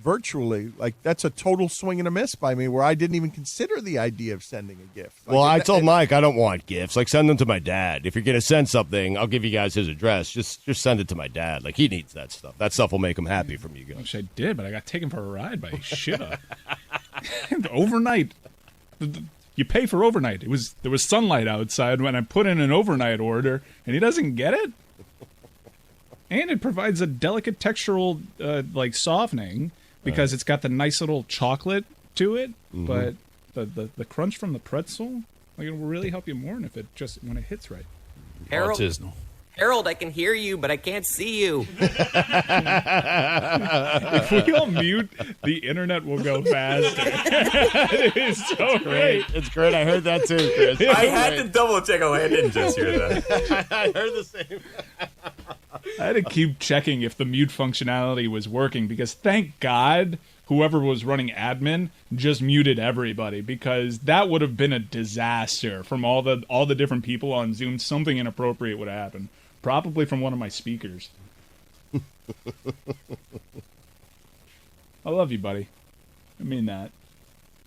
virtually, like, that's a total swing and a miss by me where I didn't even consider the idea of sending a gift. Like, Well, I told Mike I don't want gifts. Like, send them to my dad. If you're going to send something, I'll give you guys his address. Just send it to my dad. Like, he needs that stuff. That stuff will make him happy from you guys. Which I did, but I got taken for a ride by Shiva. Overnight. You pay for overnight. There was sunlight outside when I put in an overnight order, and he doesn't get it. And it provides a delicate textural like softening because it's got the nice little chocolate to it, but the crunch from the pretzel, like, it will really help you more if it just when it hits right. Harold, I can hear you, but I can't see you. If we all mute, the internet will go faster. It is so great. It's great. I heard that too, Chris. I had to double check. Oh, I didn't just hear that. I heard the same. I had to keep checking if the mute functionality was working because thank God whoever was running admin just muted everybody because that would have been a disaster from all the different people on Zoom. Something inappropriate would happen. Probably from one of my speakers. I love you, buddy. I mean that.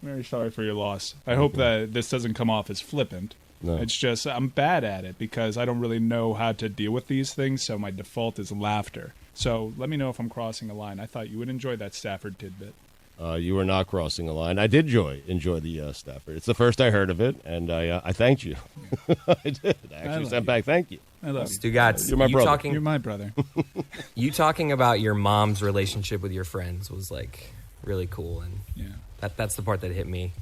I'm very sorry for your loss. I hope that this doesn't come off as flippant. No. It's just I'm bad at it because I don't really know how to deal with these things, so my default is laughter. So let me know if I'm crossing a line. I thought you would enjoy that Stafford tidbit. You were not crossing a line. I did enjoy the Stafford. It's the first I heard of it, and I thanked you. I did. I actually sent back thank you. I love you. Stugotz, You're my brother. You're my brother. You talking about your mom's relationship with your friends was like really cool, and Yeah. that's the part that hit me.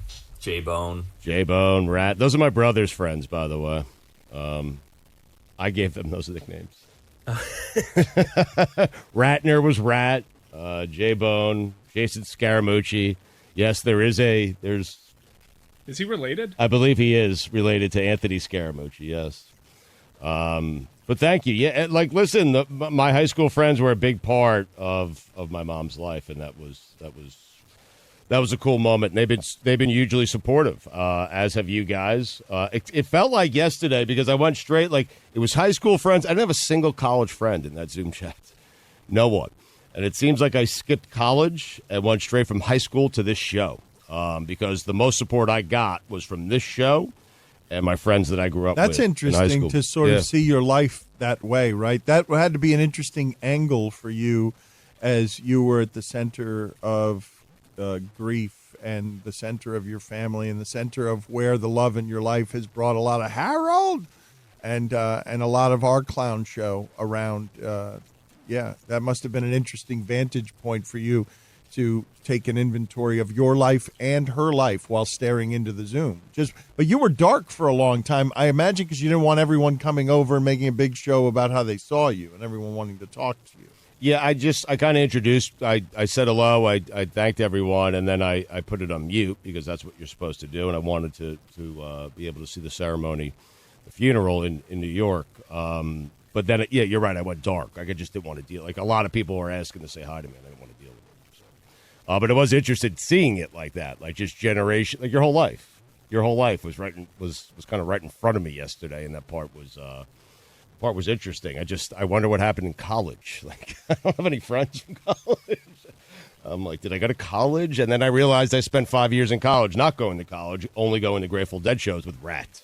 J-Bone. J-Bone, Rat. Those are my brother's friends, by the way. I gave them those nicknames. Ratner was Rat. J-Bone, Jason Scaramucci. Yes, there's Is he related? I believe he is related to Anthony Scaramucci, yes. But thank you. Yeah, like, listen, my high school friends were a big part of my mom's life, and that was a cool moment. And they've been hugely supportive, as have you guys. It felt like yesterday because I went straight, like, it was high school friends. I didn't have a single college friend in that Zoom chat. No one. And it seems like I skipped college and went straight from high school to this show, because the most support I got was from this show and my friends that I grew up with. That's interesting to sort of see your life that way, right? That had to be an interesting angle for you as you were at the center of grief and the center of your family and the center of where the love in your life has brought a lot of Harold and a lot of our clown show around. That must have been an interesting vantage point for you to take an inventory of your life and her life while staring into the Zoom. But you were dark for a long time, I imagine, because you didn't want everyone coming over and making a big show about how they saw you and everyone wanting to talk to you. Yeah, I kind of introduced, I said hello, I thanked everyone, and then I put it on mute because that's what you're supposed to do, and I wanted to be able to see the ceremony, the funeral in New York. But then, you're right, I went dark. I just didn't want to deal. Like, a lot of people were asking to say hi to me, and I didn't want to deal with it. So. But I was interested seeing it like that, like just generation, like your whole life. Your whole life was kind of right in front of me yesterday, and that part was interesting. I wonder what happened in college. Like, I don't have any friends from college. I'm like, did I go to college? And then I realized I spent 5 years in college not going to college, only going to Grateful Dead shows with Rat.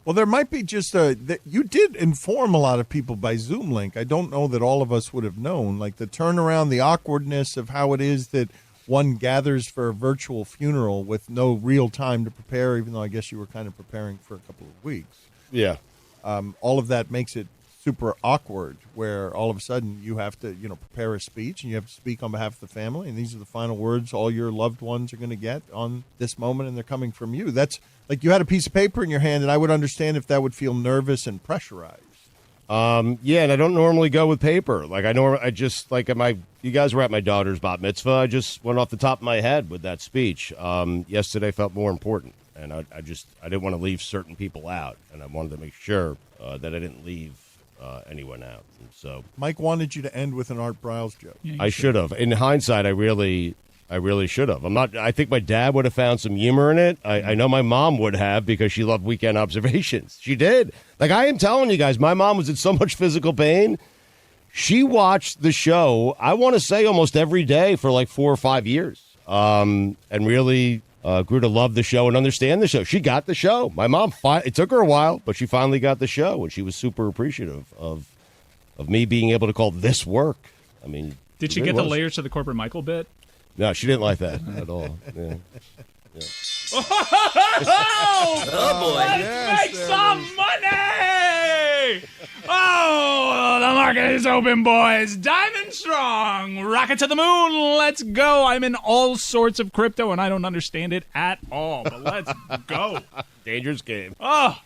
Well, there might be just you did inform a lot of people by Zoom link. I don't know that all of us would have known, like the turnaround, the awkwardness of how it is that one gathers for a virtual funeral with no real time to prepare, even though I guess you were kind of preparing for a couple of weeks. Yeah. All of that makes it super awkward, where all of a sudden you have to, prepare a speech and you have to speak on behalf of the family, and these are the final words all your loved ones are going to get on this moment, and they're coming from you. That's like you had a piece of paper in your hand, and I would understand if that would feel nervous and pressurized. Yeah, and I don't normally go with paper. Like you guys were at my daughter's bat mitzvah. I just went off the top of my head with that speech. Yesterday felt more important, and I didn't want to leave certain people out, and I wanted to make sure that I didn't leave anyone out. And so Mike wanted you to end with an Art Briles joke. Yeah, I should have. In hindsight, I really should have. I think my dad would have found some humor in it. I know my mom would have, because she loved Weekend Observations. She did. Like, I am telling you guys, my mom was in so much physical pain. She watched the show, I want to say, almost every day for like 4 or 5 years. And really grew to love the show and understand the show. She got the show. My mom, it took her a while, but she finally got the show, and she was super appreciative of me being able to call this work. I mean, did she get the layers to the corporate Michael bit? No, she didn't like that at all. Yeah. Oh boy! Let's make some money! Oh, the market is open, boys. Diamond strong. Rocket to the moon. Let's go. I'm in all sorts of crypto, and I don't understand it at all. But let's go. Dangerous game. Oh,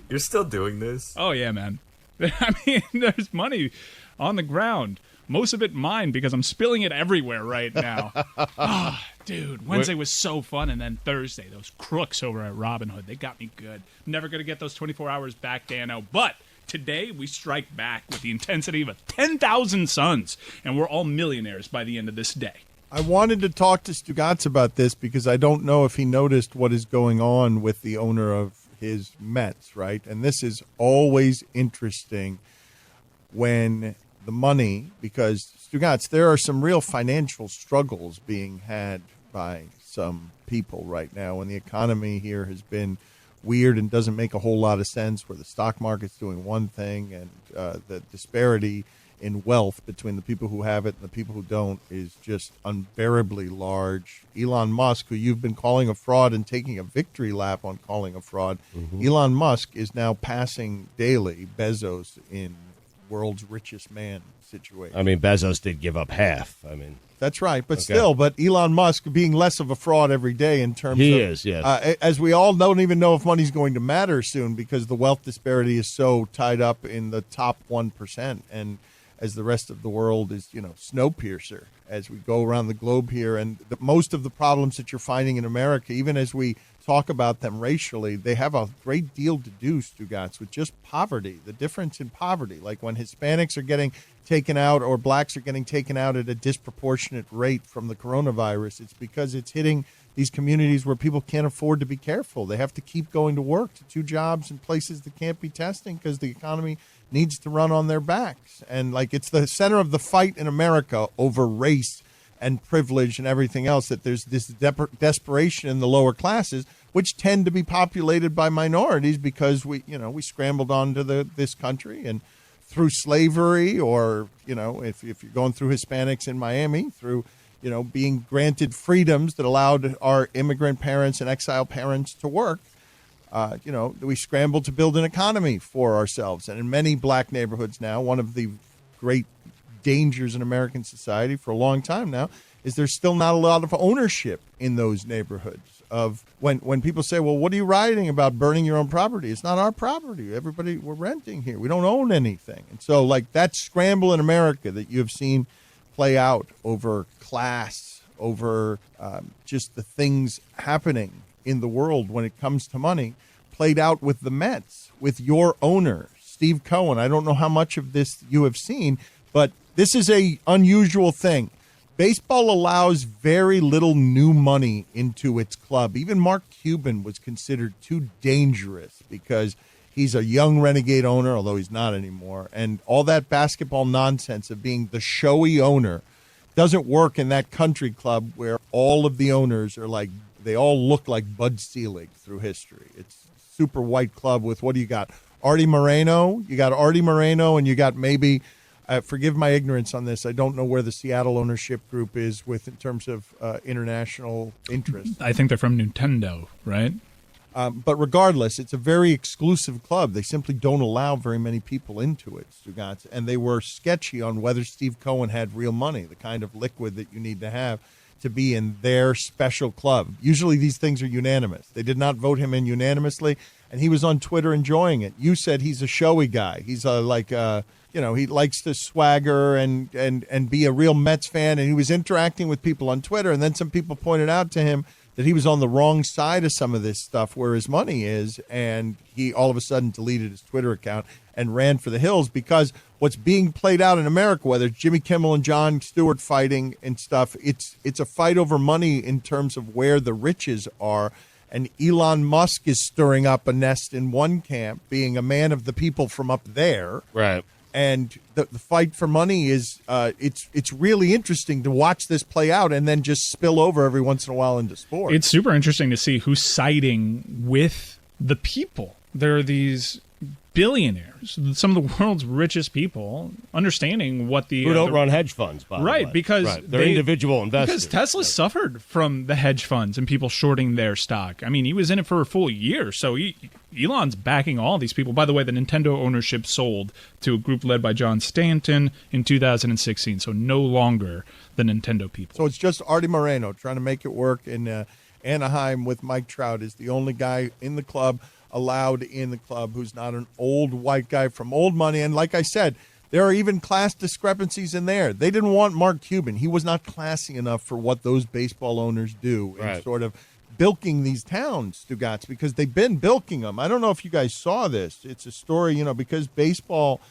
you're still doing this? Oh yeah, man. I mean, there's money on the ground. Most of it mine, because I'm spilling it everywhere right now. Oh, dude, Wednesday was so fun, and then Thursday, those crooks over at Robinhood, they got me good. Never going to get those 24 hours back, Dano. But today, we strike back with the intensity of 10,000 suns, and we're all millionaires by the end of this day. I wanted to talk to Stugotz about this because I don't know if he noticed what is going on with the owner of his Mets, right? And this is always interesting when the money, because Stugotz, there are some real financial struggles being had by some people right now, and the economy here has been weird and doesn't make a whole lot of sense, where the stock market's doing one thing, and the disparity in wealth between the people who have it and the people who don't is just unbearably large. Elon Musk, who you've been calling a fraud and taking a victory lap on calling a fraud, Elon Musk is now passing daily Bezos in world's richest man situation. I mean, Bezos did give up half. I mean, that's right, but still, but Elon Musk being less of a fraud every day in terms he is, yes. As we all don't even know if money's going to matter soon, because the wealth disparity is so tied up in the top 1%, and as the rest of the world is, Snowpiercer as we go around the globe here, and most of the problems that you're finding in America, even as we talk about them racially, they have a great deal to do, Stugotz, with just poverty, the difference in poverty. Like when Hispanics are getting taken out or blacks are getting taken out at a disproportionate rate from the coronavirus, it's because it's hitting these communities where people can't afford to be careful. They have to keep going to work to 2 jobs in places that can't be testing because the economy needs to run on their backs. And like it's the center of the fight in America over race and privilege and everything else, that there's this desperation in the lower classes, which tend to be populated by minorities because we scrambled onto this country and through slavery, or if you're going through Hispanics in Miami, through being granted freedoms that allowed our immigrant parents and exile parents to work. We scrambled to build an economy for ourselves. And in many black neighborhoods now, one of the great dangers in American society for a long time now is there's still not a lot of ownership in those neighborhoods. Of when people say, well, what are you writing about burning your own property? It's not our property. Everybody, we're renting here. We don't own anything. And so like that scramble in America that you have seen play out over class, over just the things happening in the world when it comes to money, played out with the Mets, with your owner, Steve Cohen. I don't know how much of this you have seen, but this is a unusual thing. Baseball allows very little new money into its club. Even Mark Cuban was considered too dangerous because he's a young renegade owner, although he's not anymore. And all that basketball nonsense of being the showy owner doesn't work in that country club where all of the owners are like, they all look like Bud Selig through history. It's a super white club with, what do you got? Artie Moreno. You got Artie Moreno, and you got maybe, forgive my ignorance on this, I don't know where the Seattle ownership group is in terms of international interest. I think they're from Nintendo, right? But regardless, it's a very exclusive club. They simply don't allow very many people into it, Stugotz. And they were sketchy on whether Steve Cohen had real money, the kind of liquid that you need to have to be in their special club. Usually these things are unanimous. They did not vote him in unanimously, and he was on Twitter enjoying it. You said he's a showy guy. He's he likes to swagger and be a real Mets fan, and he was interacting with people on Twitter, and then some people pointed out to him that he was on the wrong side of some of this stuff where his money is, and he all of a sudden deleted his Twitter account and ran for the hills, because what's being played out in America, whether it's Jimmy Kimmel and Jon Stewart fighting and stuff, it's a fight over money in terms of where the riches are. And Elon Musk is stirring up a nest in one camp, being a man of the people from up there. Right. And the fight for money is it's really interesting to watch this play out and then just spill over every once in a while into sports. It's super interesting to see who's siding with the people. There are these billionaires, some of the world's richest people, understanding what the who don't run hedge funds, by right? the way. Because they're individual investors. Because Tesla suffered from the hedge funds and people shorting their stock. I mean, he was in it for a full year, so Elon's backing all these people. By the way, the Nintendo ownership sold to a group led by John Stanton in 2016, so no longer the Nintendo people. So it's just Artie Moreno trying to make it work in Anaheim with Mike Trout is the only guy in the club, allowed in the club, who's not an old white guy from old money. And like I said, there are even class discrepancies in there. They didn't want Mark Cuban. He was not classy enough for what those baseball owners do in sort of bilking these towns, Stugotz, because they've been bilking them. I don't know if you guys saw this. It's a story, because baseball,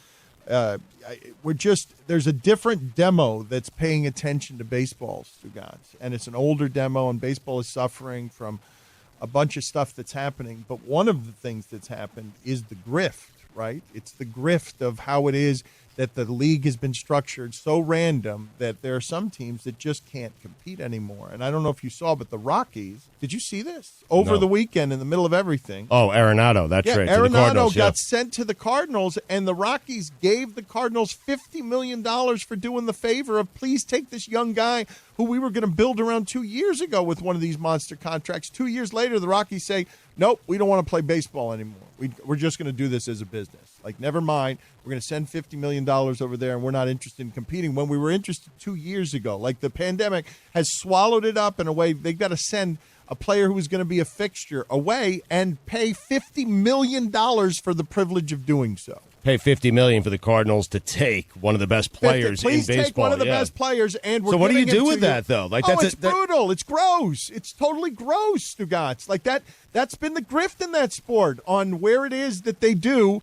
there's a different demo that's paying attention to baseball, Stugotz, and it's an older demo, and baseball is suffering from a bunch of stuff that's happening. But one of the things that's happened is the grift, right? It's the grift of how it is that the league has been structured so random that there are some teams that just can't compete anymore. And I don't know if you saw, but the Rockies, did you see this? Over the weekend, in the middle of everything. Oh, Arenado, that's right. Arenado got sent to the Cardinals, and the Rockies gave the Cardinals $50 million for doing the favor of, please take this young guy who we were going to build around 2 years ago with one of these monster contracts. 2 years later, the Rockies say, nope, we don't want to play baseball anymore. We're just going to do this as a business. Like, never mind. We're going to send $50 million over there, and we're not interested in competing when we were interested 2 years ago. Like, the pandemic has swallowed it up in a way. They've got to send a player who is going to be a fixture away and pay $50 million for the privilege of doing so. pay $50 million for the Cardinals to take one of the best players in baseball. Please take one of the best players, and we're so what do you giving do it with to that, though? Like, it's brutal. It's gross. It's totally gross, Stugotz. Like that's been the grift in that sport on where it is that they do.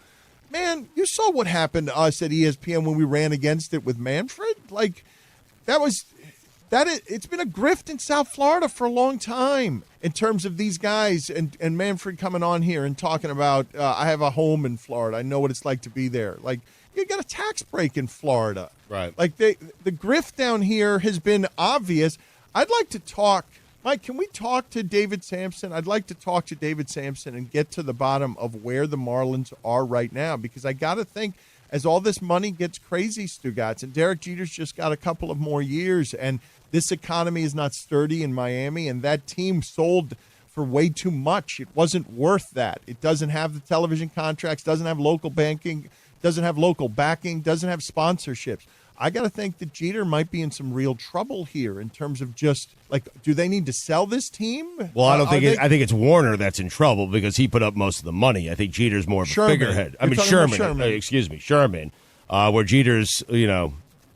Man, you saw what happened to us at ESPN when we ran against it with Manfred. Like, it's been a grift in South Florida for a long time in terms of these guys and Manfred coming on here and talking about, I have a home in Florida. I know what it's like to be there. Like, you got a tax break in Florida. Right. Like, the grift down here has been obvious. I'd like to talk. Mike, can we talk to David Sampson? I'd like to talk to David Sampson and get to the bottom of where the Marlins are right now, because I got to think, as all this money gets crazy, Stugotz, and Derek Jeter's just got a couple of more years, and this economy is not sturdy in Miami, and that team sold for way too much. It wasn't worth that. It doesn't have the television contracts, doesn't have local banking, doesn't have local backing, doesn't have sponsorships. I got to think that Jeter might be in some real trouble here in terms of just, like, do they need to sell this team? Well, I don't think I think it's Warner that's in trouble because he put up most of the money. I think Jeter's more of a figurehead. Sherman. Where Jeter's,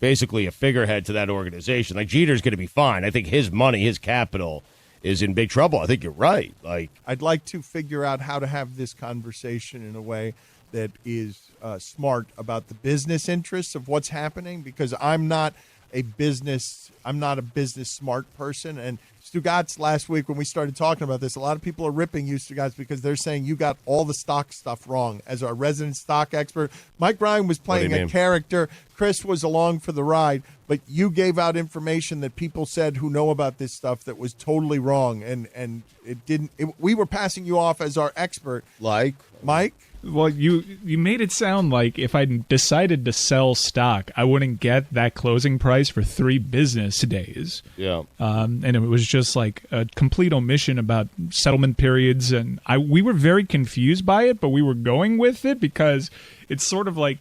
basically a figurehead to that organization. Like, Jeter's going to be fine. I think his money, his capital is in big trouble. I think you're right. Like, I'd like to figure out how to have this conversation in a way that is smart about the business interests of what's happening, because I'm not a business smart person. And Stugotz, last week when we started talking about this, a lot of people are ripping you, Stugotz, because they're saying you got all the stock stuff wrong as our resident stock expert. Mike Ryan was playing a character. Chris was along for the ride, but you gave out information that people said who know about this stuff that was totally wrong, and we were passing you off as our expert. Like Mike? Well, you made it sound like if I decided to sell stock, I wouldn't get that closing price for 3 business days. Yeah. And it was just like a complete omission about settlement periods. And we were very confused by it, but we were going with it because it's sort of like,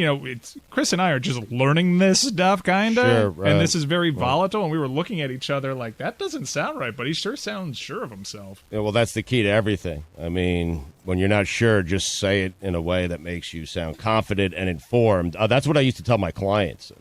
it's Chris and I are just learning this stuff, kind of. Sure, right. And this is very volatile. And we were looking at each other like, that doesn't sound right, but he sure sounds sure of himself. Yeah, well, that's the key to everything. I mean, when you're not sure, just say it in a way that makes you sound confident and informed. That's what I used to tell my clients.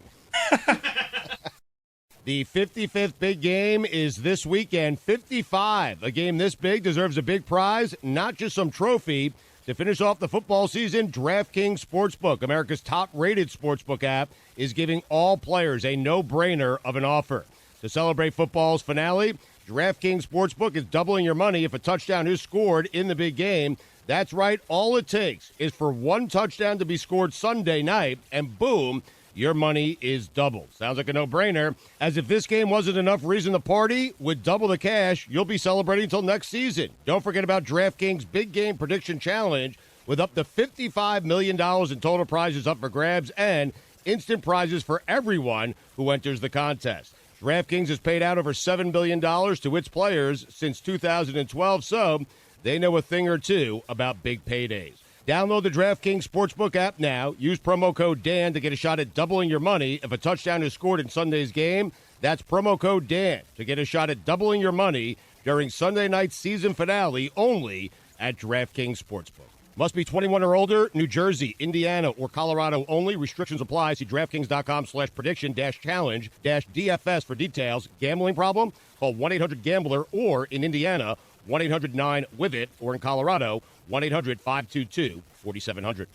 The 55th big game is this weekend. 55. A game this big deserves a big prize, not just some trophy. To finish off the football season, DraftKings Sportsbook, America's top-rated sportsbook app, is giving all players a no-brainer of an offer. To celebrate football's finale, DraftKings Sportsbook is doubling your money if a touchdown is scored in the big game. That's right, all it takes is for one touchdown to be scored Sunday night, and boom, your money is doubled. Sounds like a no-brainer. As if this game wasn't enough reason to party, with double the cash, you'll be celebrating until next season. Don't forget about DraftKings Big Game Prediction Challenge with up to $55 million in total prizes up for grabs and instant prizes for everyone who enters the contest. DraftKings has paid out over $7 billion to its players since 2012, so they know a thing or two about big paydays. Download the DraftKings Sportsbook app now. Use promo code Dan to get a shot at doubling your money if a touchdown is scored in Sunday's game. That's promo code Dan to get a shot at doubling your money during Sunday night's season finale only at DraftKings Sportsbook. Must be 21 or older, New Jersey, Indiana, or Colorado only. Restrictions apply. See DraftKings.com/prediction-challenge-DFS for details. Gambling problem? Call 1-800-GAMBLER or in Indiana, 1-800-9-WITH-IT, or in Colorado, 1-800-522-4700.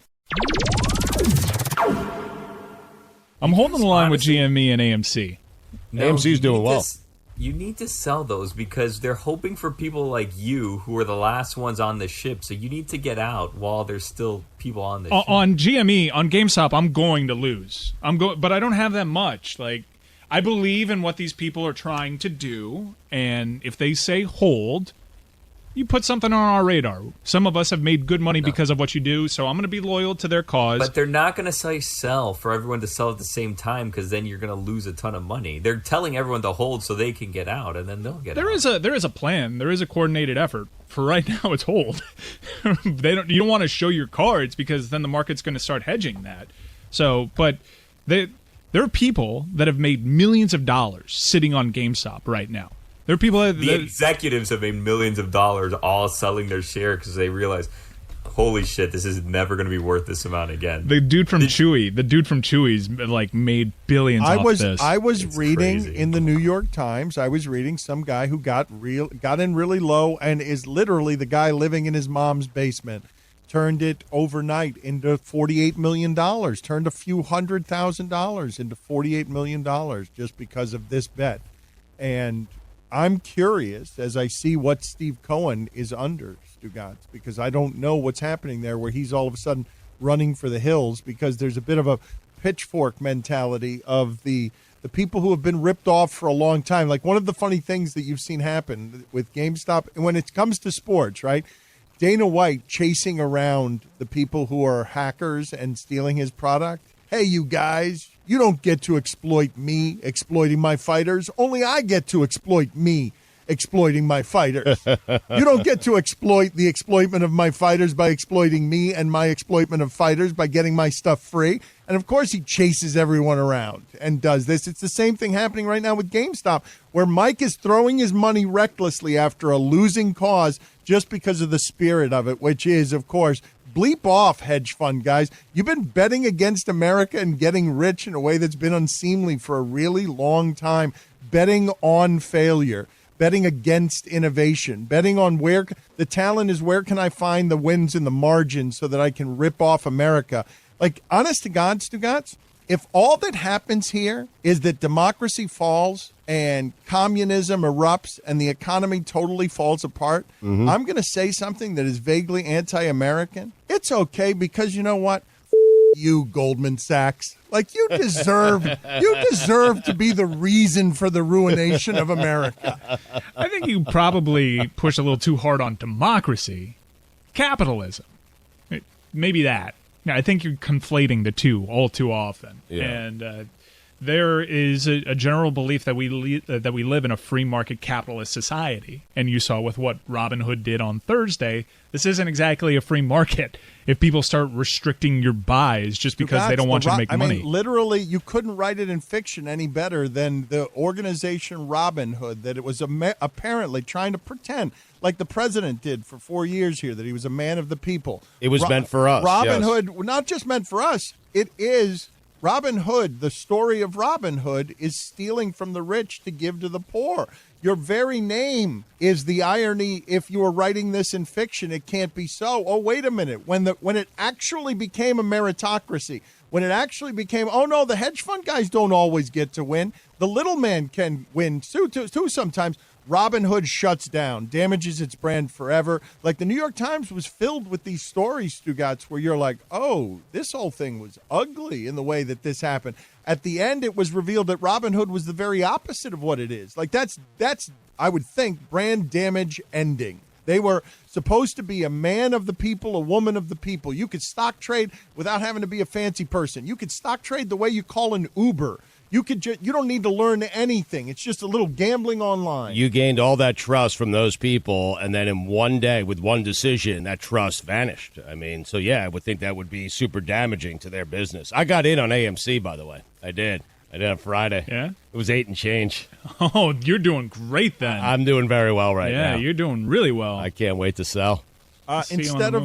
I'm holding the line with GME and AMC. No, AMC's doing well. You need to sell those because they're hoping for people like you who are the last ones on the ship. So you need to get out while there's still people on the ship. On GME, on GameStop, I'm going to lose. But I don't have that much. Like, I believe in what these people are trying to do, and if they say hold, you put something on our radar. Some of us have made good money because of what you do, so I'm going to be loyal to their cause. But they're not going to say sell for everyone to sell at the same time because then you're going to lose a ton of money. They're telling everyone to hold so they can get out, and then they'll get out. There is a plan. There is a coordinated effort. For right now, it's hold. You don't want to show your cards because then the market's going to start hedging that. So, but there are people that have made millions of dollars sitting on GameStop right now. There are people the executives have made millions of dollars all selling their share because they realize holy shit, this is never going to be worth this amount again. The dude from Chewy's like made billions off this. I was reading crazy. in the New York Times, I was reading some guy who got in really low and is literally the guy living in his mom's basement. Turned it overnight into $48 million, turned a few $100,000 into $48 million just because of this bet. And I'm curious as I see what Steve Cohen is under, Stugotz, because I don't know what's happening there where he's all of a sudden running for the hills, because there's a bit of a pitchfork mentality of the people who have been ripped off for a long time. Like one of the funny things that you've seen happen with GameStop, when it comes to sports, right? Dana White chasing around the people who are hackers and stealing his product. Hey, you guys, you don't get to exploit me exploiting my fighters. Only I get to exploit me exploiting my fighters. You don't get to exploit the exploitment of my fighters by exploiting me and my exploitment of fighters by getting my stuff free. And of course he chases everyone around and does this. It's the same thing happening right now with GameStop, where Mike is throwing his money recklessly after a losing cause just because of the spirit of it, which is, of course, bleep off, hedge fund guys. You've been betting against America and getting rich in a way that's been unseemly for a really long time, betting on failure, betting against innovation, betting on where the talent is, where can I find the wins in the margin so that I can rip off America. Like, honest to God, Stugotz, if all that happens here is that democracy falls and communism erupts and the economy totally falls apart, I'm going to say something that is vaguely anti-American. It's okay, because you know what? You, Goldman Sachs. Like, you deserve to be the reason for the ruination of America. I think you probably push a little too hard on democracy. Capitalism. Maybe that. Yeah, I think you're conflating the two all too often. Yeah. And there is a general belief that we live in a free market capitalist society. And you saw with what Robinhood did on Thursday, this isn't exactly a free market if people start restricting your buys just because they don't want you to make money. I mean, literally, you couldn't write it in fiction any better than the organization Robinhood, that it was apparently trying to pretend, like the president did for 4 years here, that he was a man of the people. It was meant for us. Robinhood, not just meant for us, it is Robin Hood. The story of Robin Hood is stealing from the rich to give to the poor. Your very name is the irony. If you were writing this in fiction, it can't be so. Oh, wait a minute. When it actually became a meritocracy, when it actually became, oh no, the hedge fund guys don't always get to win. The little man can win too sometimes. Robinhood shuts down, damages its brand forever. Like, the New York Times was filled with these stories, Stugotz, where you're like, oh, this whole thing was ugly in the way that this happened. At the end, it was revealed that Robinhood was the very opposite of what it is. Like, that's I would think, brand damage ending. They were supposed to be a man of the people, a woman of the people. You could stock trade without having to be a fancy person. You could stock trade the way you call an Uber. You don't need to learn anything. It's just a little gambling online. You gained all that trust from those people, and then in one day, with one decision, that trust vanished. I mean, so yeah, I would think that would be super damaging to their business. I got in on AMC, by the way. I did on Friday. Yeah? It was 8 and change. Oh, you're doing great then. I'm doing very well now. Yeah, you're doing really well. I can't wait to sell. Instead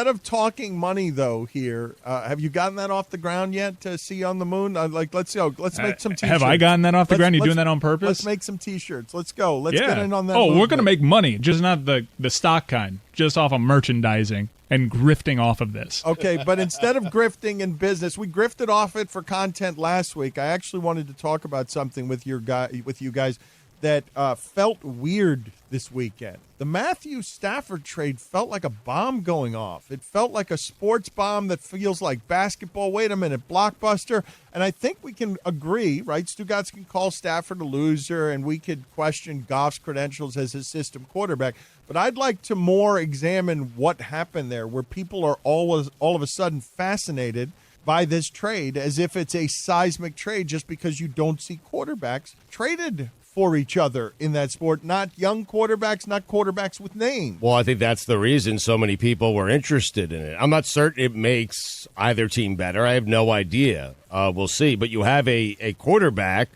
of talking money though, here, have you gotten that off the ground yet to see on the moon? Let's go. Let's make some T-shirts. Have I gotten that off the ground? You doing that on purpose? Let's make some T-shirts. Let's go. Let's get in on that. Oh, we're gonna make money, just not the stock kind, just off of merchandising and grifting off of this. Okay, but instead of grifting in business, we grifted off it for content last week. I actually wanted to talk about something with you guys that felt weird this weekend. The Matthew Stafford trade felt like a bomb going off. It felt like a sports bomb that feels like basketball. Wait a minute, blockbuster. And I think we can agree, right? Stugotz can call Stafford a loser, and we could question Goff's credentials as his system quarterback. But I'd like to more examine what happened there, where people are all of a sudden fascinated by this trade as if it's a seismic trade just because you don't see quarterbacks traded for each other in that sport, not young quarterbacks, not quarterbacks with names. Well, I think that's the reason so many people were interested in it. I'm not certain it makes either team better. I have no idea. We'll see. But you have a quarterback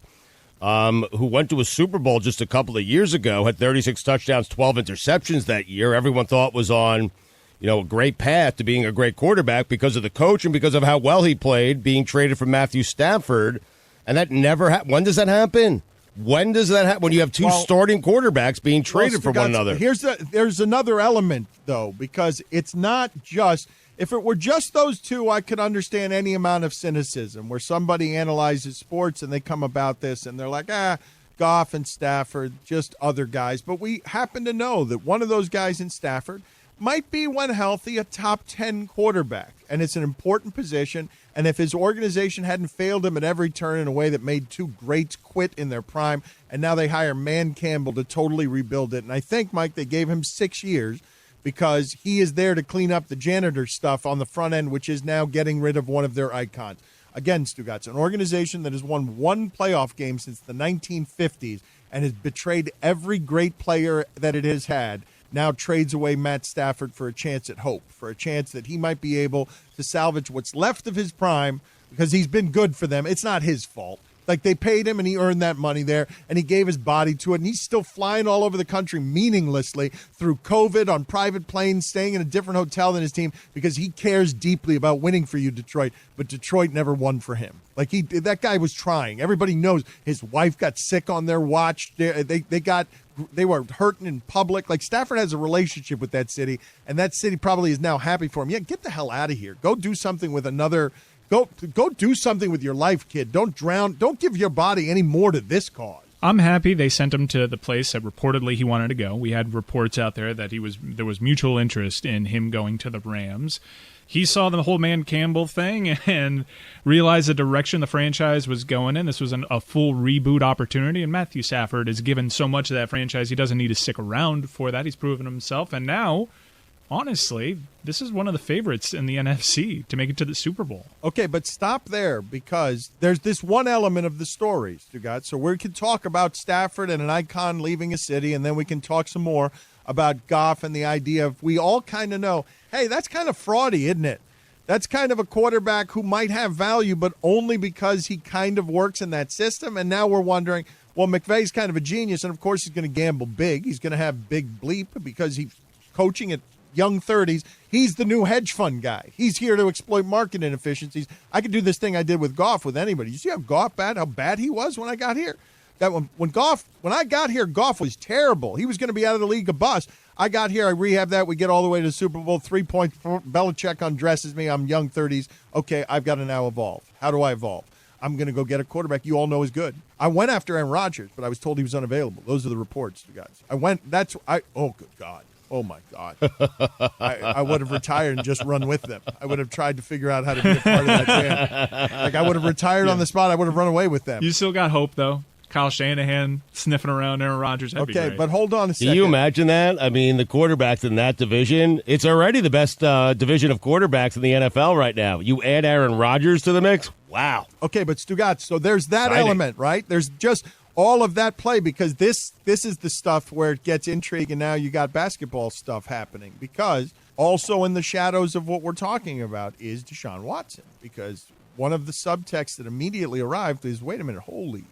who went to a Super Bowl just a couple of years ago, had 36 touchdowns, 12 interceptions that year. Everyone thought was on, a great path to being a great quarterback because of the coach and because of how well he played, being traded from Matthew Stafford. And that never happened. When does that happen? When does that happen? When you have two starting quarterbacks being traded from one another. There's another element, though, because it's not just – if it were just those two, I could understand any amount of cynicism where somebody analyzes sports and they come about this and they're like, Goff and Stafford, just other guys. But we happen to know that one of those guys in Stafford might be, when healthy, a top 10 quarterback. And it's an important position. And if his organization hadn't failed him at every turn in a way that made two greats quit in their prime, and now they hire Man Campbell to totally rebuild it. And I think, Mike, they gave him 6 years because he is there to clean up the janitor stuff on the front end, which is now getting rid of one of their icons. Again, Stugotz, an organization that has won one playoff game since the 1950s and has betrayed every great player that it has had, now trades away Matt Stafford for a chance at hope, for a chance that he might be able to salvage what's left of his prime because he's been good for them. It's not his fault. Like, they paid him and he earned that money there and he gave his body to it, and he's still flying all over the country meaninglessly through COVID on private planes, staying in a different hotel than his team because he cares deeply about winning for you, Detroit, but Detroit never won for him. Like, that guy was trying. Everybody knows his wife got sick on their watch. They were hurting in public. Like, Stafford has a relationship with that city, and that city probably is now happy for him. Yeah, get the hell out of here. Go do something with another. Go do something with your life, kid. Don't drown. Don't give your body any more to this cause. I'm happy they sent him to the place that reportedly he wanted to go. We had reports out there that there was mutual interest in him going to the Rams. He saw the whole Man Campbell thing and realized the direction the franchise was going in. This was a full reboot opportunity, and Matthew Stafford has given so much of that franchise, he doesn't need to stick around for that. He's proven himself, and now, honestly, this is one of the favorites in the NFC to make it to the Super Bowl. Okay, but stop there because there's this one element of the story, Stugotz. So we can talk about Stafford and an icon leaving a city, and then we can talk some more about Goff and the idea of, we all kind of know, hey, that's kind of fraudy, isn't it? That's kind of a quarterback who might have value, but only because he kind of works in that system. And now we're wondering, well, McVay's kind of a genius, and of course he's going to gamble big. He's going to have big bleep because he's coaching at young 30s. He's the new hedge fund guy. He's here to exploit market inefficiencies. I could do this thing I did with Goff with anybody. You see how bad he was when I got here? That when I got here, Goff was terrible. He was going to be out of the league, a bust. I got here, I rehab that. We get all the way to the Super Bowl. 3 points. Belichick undresses me. I'm young 30s. Okay, I've got to now evolve. How do I evolve? I'm going to go get a quarterback you all know is good. I went after Aaron Rodgers, but I was told he was unavailable. Those are the reports, you guys. Oh, good God. Oh, my God. I would have retired and just run with them. I would have tried to figure out how to be a part of that band. Like, I would have retired on the spot. I would have run away with them. You still got hope, though. Kyle Shanahan sniffing around Aaron Rodgers. That'd be great. But hold on a second. Can you imagine that? I mean, the quarterbacks in that division, it's already the best division of quarterbacks in the NFL right now. You add Aaron Rodgers to the mix? Wow. Okay, but Stugotz, so there's that element, right? There's just all of that play because this is the stuff where it gets intrigue, and now you got basketball stuff happening because also in the shadows of what we're talking about is Deshaun Watson, because one of the subtexts that immediately arrived is, wait a minute, holy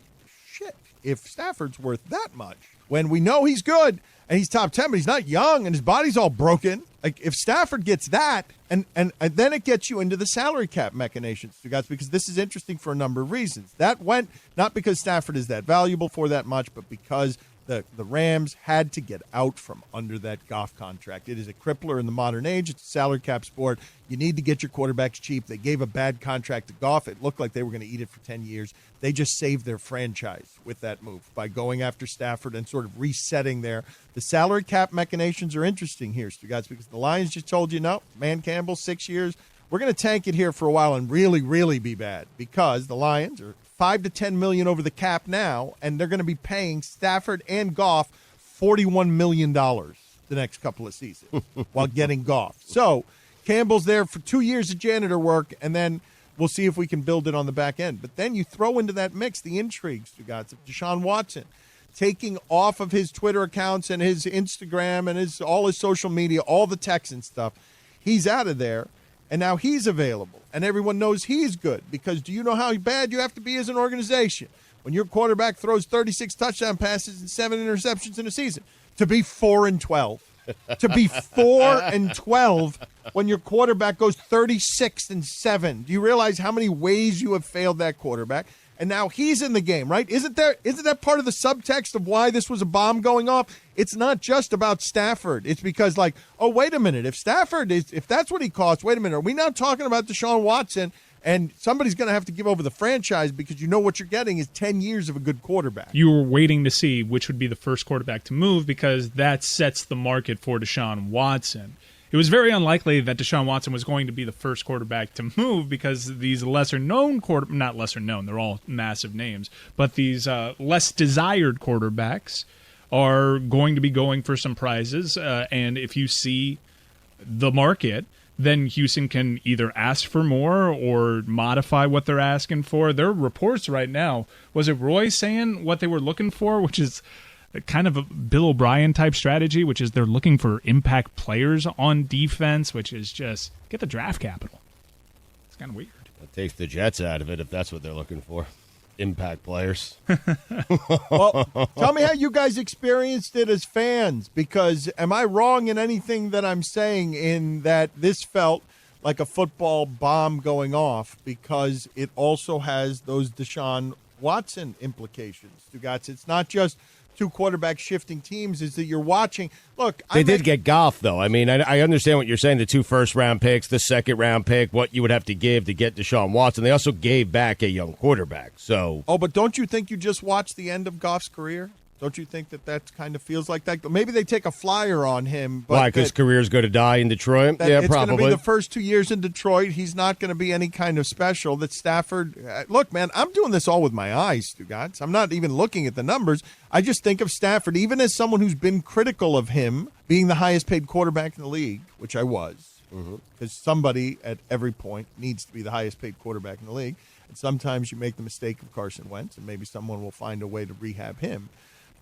shit, if Stafford's worth that much, when we know he's good and he's top 10, but he's not young and his body's all broken, like if Stafford gets that, and then it gets you into the salary cap machinations, guys, because this is interesting for a number of reasons. That went not because Stafford is that valuable for that much, but because the Rams had to get out from under that Goff contract. It is a crippler in the modern age. It's a salary cap sport. You need to get your quarterbacks cheap. They gave a bad contract to Goff. It looked like they were going to eat it for 10 years. They just saved their franchise with that move by going after Stafford and sort of resetting there. The salary cap machinations are interesting here, guys, because the Lions just told you, no, Man Campbell, 6 years. We're going to tank it here for a while and really, really be bad because the Lions are $5 to $10 million over the cap now, and they're going to be paying Stafford and Goff $41 million the next couple of seasons while getting Goff. So Campbell's there for 2 years of janitor work, and then we'll see if we can build it on the back end. But then you throw into that mix the intrigues, you got Deshaun Watson taking off of his Twitter accounts and his Instagram and all his social media, all the Texan stuff. He's out of there. And now he's available, and everyone knows he's good because do you know how bad you have to be as an organization when your quarterback throws 36 touchdown passes and 7 interceptions in a season to be 4-12? to be 4-12 when your quarterback goes 36-7. Do you realize how many ways you have failed that quarterback? And now he's in the game, right? Isn't that part of the subtext of why this was a bomb going off? It's not just about Stafford. It's because, like, oh, wait a minute. If that's what he costs, wait a minute. Are we now talking about Deshaun Watson? And somebody's going to have to give over the franchise because you know what you're getting is 10 years of a good quarterback. You were waiting to see which would be the first quarterback to move because that sets the market for Deshaun Watson. It was very unlikely that Deshaun Watson was going to be the first quarterback to move because these lesser-known not lesser-known, they're all massive names, but these less desired quarterbacks are going to be going for some prizes. And if you see the market, then Houston can either ask for more or modify what they're asking for. There are reports right now. Was it Roy saying what they were looking for, which is kind of a Bill O'Brien type strategy, which is they're looking for impact players on defense, which is just get the draft capital. It's kind of weird. It takes the Jets out of it if that's what they're looking for. Impact players. Well, tell me how you guys experienced it as fans, because am I wrong in anything that I'm saying in that this felt like a football bomb going off because it also has those Deshaun Watson implications? Stugotz, it's not just two quarterback shifting teams, is that you're watching. Look, they did get Goff, though. I mean, I understand what you're saying, the 2 first-round picks, the second-round pick, what you would have to give to get Deshaun Watson. They also gave back a young quarterback. So, oh, but don't you think you just watched the end of Goff's career? Don't you think that kind of feels like that? Maybe they take a flyer on him. But why? Because career's going to die in Detroit? Yeah, it's probably. It's going to be the first 2 years in Detroit. He's not going to be any kind of special. That Stafford, look, man, I'm doing this all with my eyes, Stugotz. I'm not even looking at the numbers. I just think of Stafford, even as someone who's been critical of him being the highest paid quarterback in the league, which I was, because somebody at every point needs to be the highest paid quarterback in the league. And sometimes you make the mistake of Carson Wentz, and maybe someone will find a way to rehab him.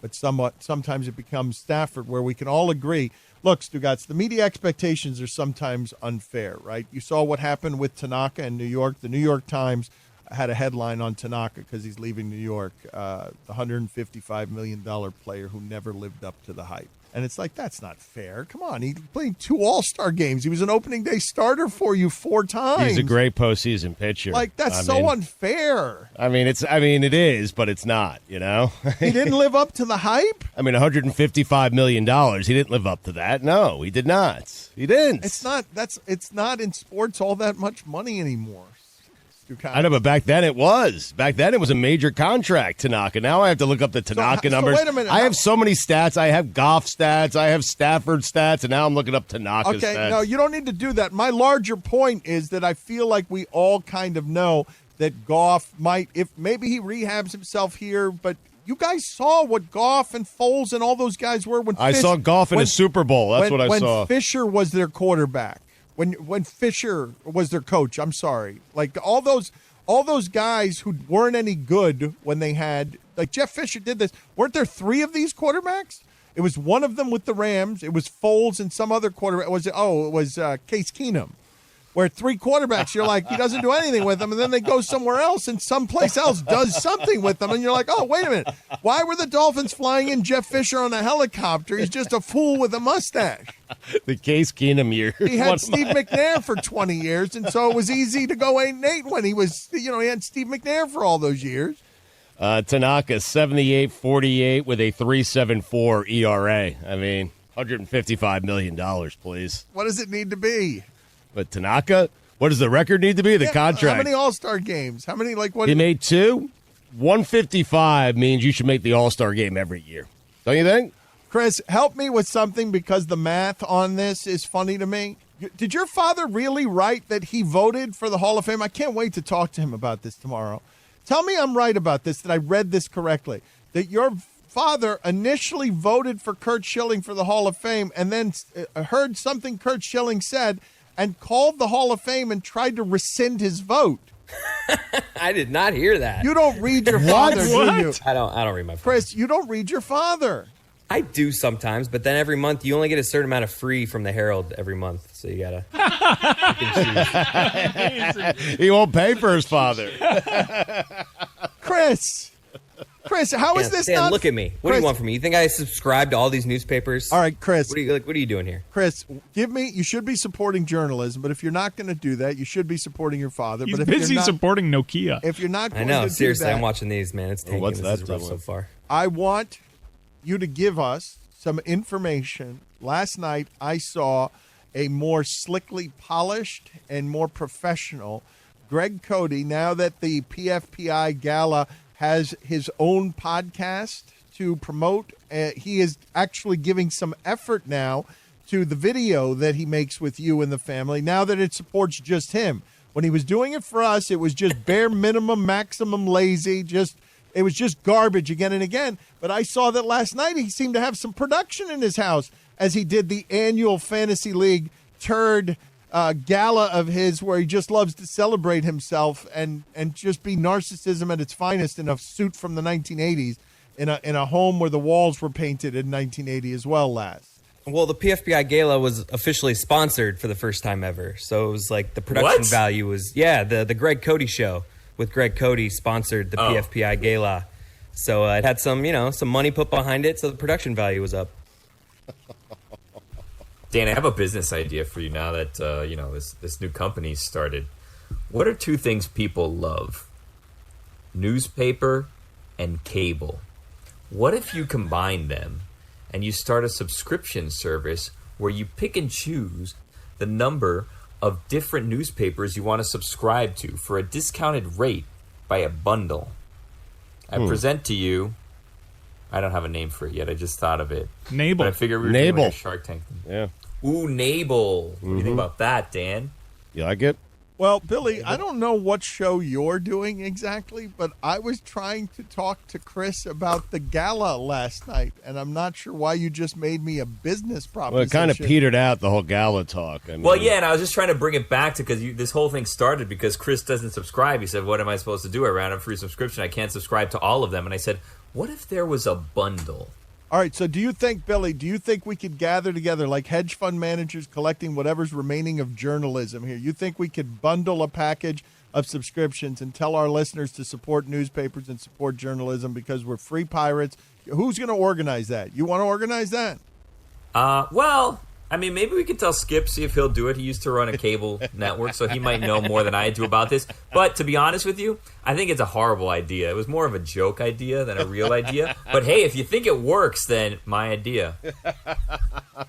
But sometimes it becomes Stafford, where we can all agree. Look, Stugotz, the media expectations are sometimes unfair, right? You saw what happened with Tanaka in New York. The New York Times had a headline on Tanaka because he's leaving New York, the $155 million player who never lived up to the hype. And it's like, that's not fair. Come on, he played 2 All-Star games. He was an opening day starter for you 4 times. He's a great postseason pitcher. Like, that's so unfair. I mean, it is, but it's not, you know? He didn't live up to the hype? I mean, $155 million. He didn't live up to that. No, he did not. He didn't. It's not in sports all that much money anymore. I know, but back then it was. Back then it was a major contract, Tanaka. Now I have to look up the Tanaka numbers. Wait a minute. I have so many stats. I have Goff stats. I have Stafford stats, and now I'm looking up Tanaka's stats. Okay, no, you don't need to do that. My larger point is that I feel like we all kind of know that Goff might, if maybe he rehabs himself here, but you guys saw what Goff and Foles and all those guys were when I saw Goff in a Super Bowl. That's what I saw. When Fisher was their quarterback. When Fisher was their coach, I'm sorry. Like all those guys who weren't any good when they had, like Jeff Fisher did this. Weren't there 3 of these quarterbacks? It was one of them with the Rams. It was Foles and some other quarterback. It was Case Keenum. Where 3 quarterbacks, you're like, he doesn't do anything with them, and then they go somewhere else, and someplace else does something with them, and you're like, oh, wait a minute. Why were the Dolphins flying in Jeff Fisher on a helicopter? He's just a fool with a mustache. The Case Keenum year. He had Steve McNair for 20 years, and so it was easy to go 8-8 when he was, he had Steve McNair for all those years. Tanaka, 78-48 with a 3.74 ERA. I mean, $155 million, please. What does it need to be? But Tanaka, what does the record need to be? The contract. How many All-Star games? How many, what? He made 2. 155 means you should make the All-Star game every year. Don't you think? Chris, help me with something because the math on this is funny to me. Did your father really write that he voted for the Hall of Fame? I can't wait to talk to him about this tomorrow. Tell me I'm right about this, that I read this correctly, that your father initially voted for Curt Schilling for the Hall of Fame and then heard something Curt Schilling said and called the Hall of Fame and tried to rescind his vote. I did not hear that. You don't read your father, do you? I don't read my father. Chris, you don't read your father. I do sometimes, but then every month you only get a certain amount of free from the Herald every month, so you gotta He won't pay for his father. Chris, Chris, how is this Dan, not? look at me. What do Chris, you want from me? You think I subscribe to all these newspapers? All right, Chris. What are you doing here? Chris, you should be supporting journalism, but if you're not going to do that, you should be supporting your father. He's but if busy you're not, supporting Nokia. If you're not going I know, to seriously, do that, I'm watching these, man. It's tanking. what's This that is rough doing? so far. I want you to give us some information. Last night, I saw a more slickly polished and more professional Greg Cody, now that the PFPI gala has his own podcast to promote, he is actually giving some effort now to the video that he makes with you and the family, now that it supports just him. When he was doing it for us, it was just bare minimum, maximum lazy, it was just garbage again and again. But I saw that last night he seemed to have some production in his house as he did the annual Fantasy League turd gala of his, where he just loves to celebrate himself and just be narcissism at its finest in a suit from the 1980s in a home where the walls were painted in 1980 as well. Well, the PFPI Gala was officially sponsored for the first time ever. So it was like the production value was, the Greg Cody show with Greg Cody sponsored the PFPI Gala. So it had some money put behind it. So the production value was up. Dan, I have a business idea for you now that this new company started. What are two things people love? Newspaper and cable. What if you combine them and you start a subscription service where you pick and choose the number of different newspapers you want to subscribe to for a discounted rate by a bundle? I present to you. I don't have a name for it yet. I just thought of it. Nable. But I figured we were doing like a Shark Tank thing. Yeah. Ooh, Nable. What do you think about that, Dan? You like it? Well, Billy, I don't know what show you're doing exactly, but I was trying to talk to Chris about the gala last night, and I'm not sure why you just made me a business proposition. Well, it kind of petered out, the whole gala talk. I mean, Well, yeah, and I was just trying to bring it back to, because this whole thing started because Chris doesn't subscribe. He said, what am I supposed to do? I ran a free subscription. I can't subscribe to all of them. And I said, what if there was a bundle? All right, so Billy, do you think we could gather together like hedge fund managers collecting whatever's remaining of journalism here? You think we could bundle a package of subscriptions and tell our listeners to support newspapers and support journalism because we're free pirates? Who's going to organize that? You want to organize that? Well, I mean, maybe we could tell Skip, see if he'll do it. He used to run a cable network, so he might know more than I do about this. But to be honest with you, I think it's a horrible idea. It was more of a joke idea than a real idea. But hey, if you think it works, then my idea.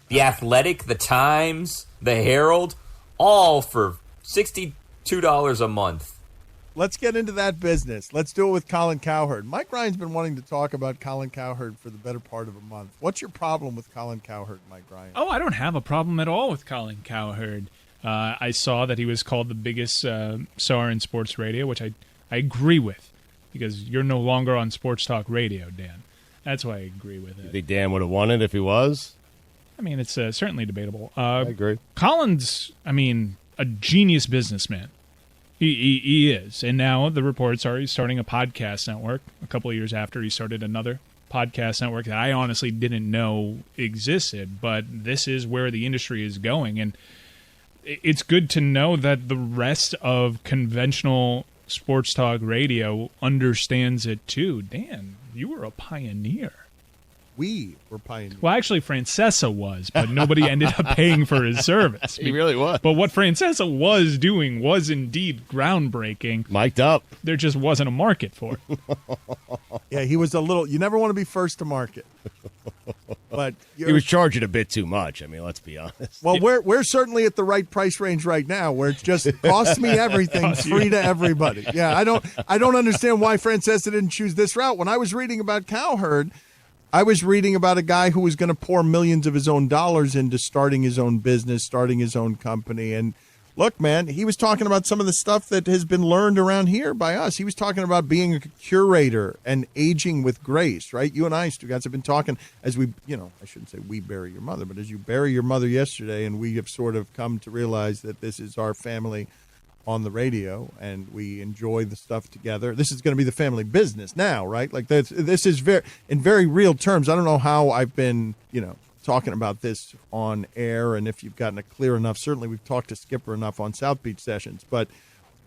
The Athletic, the Times, the Herald, all for $62 a month. Let's get into that business. Let's do it with Colin Cowherd. Mike Ryan's been wanting to talk about Colin Cowherd for the better part of a month. What's your problem with Colin Cowherd, Mike Ryan? Oh, I don't have a problem at all with Colin Cowherd. I saw that he was called the biggest star in sports radio, which I agree with, because you're no longer on sports talk radio, Dan. That's why I agree with it. You think Dan would have won it if he was? I mean, it's certainly debatable. I agree. Colin's, a genius businessman. He is. And now the reports are he's starting a podcast network a couple of years after he started another podcast network that I honestly didn't know existed. But this is where the industry is going. And it's good to know that the rest of conventional sports talk radio understands it too. Dan, you were a pioneer. We were pioneers. Well, actually, Francesa was, but nobody ended up paying for his service. He really was. But what Francesa was doing was indeed groundbreaking. Mic'd up. There just wasn't a market for it. Yeah, he was a little. You never want to be first to market. But he was charging a bit too much. I mean, let's be honest. Well, we're certainly at the right price range right now, where it just costs me everything, free to everybody. Yeah, I don't understand why Francesa didn't choose this route. When I was reading about Cowherd, I was reading about a guy who was going to pour millions of his own dollars into starting his own business, starting his own company. And look, man, he was talking about some of the stuff that has been learned around here by us. He was talking about being a curator and aging with grace, right? You and I, Stugotz, have been talking as we, I shouldn't say we bury your mother, but as you bury your mother yesterday, and we have sort of come to realize that this is our family on the radio, and we enjoy the stuff together. This is going to be the family business now, right? Like this is in very real terms. I don't know how I've been, talking about this on air, and if you've gotten it clear enough. Certainly, we've talked to Skipper enough on South Beach sessions, but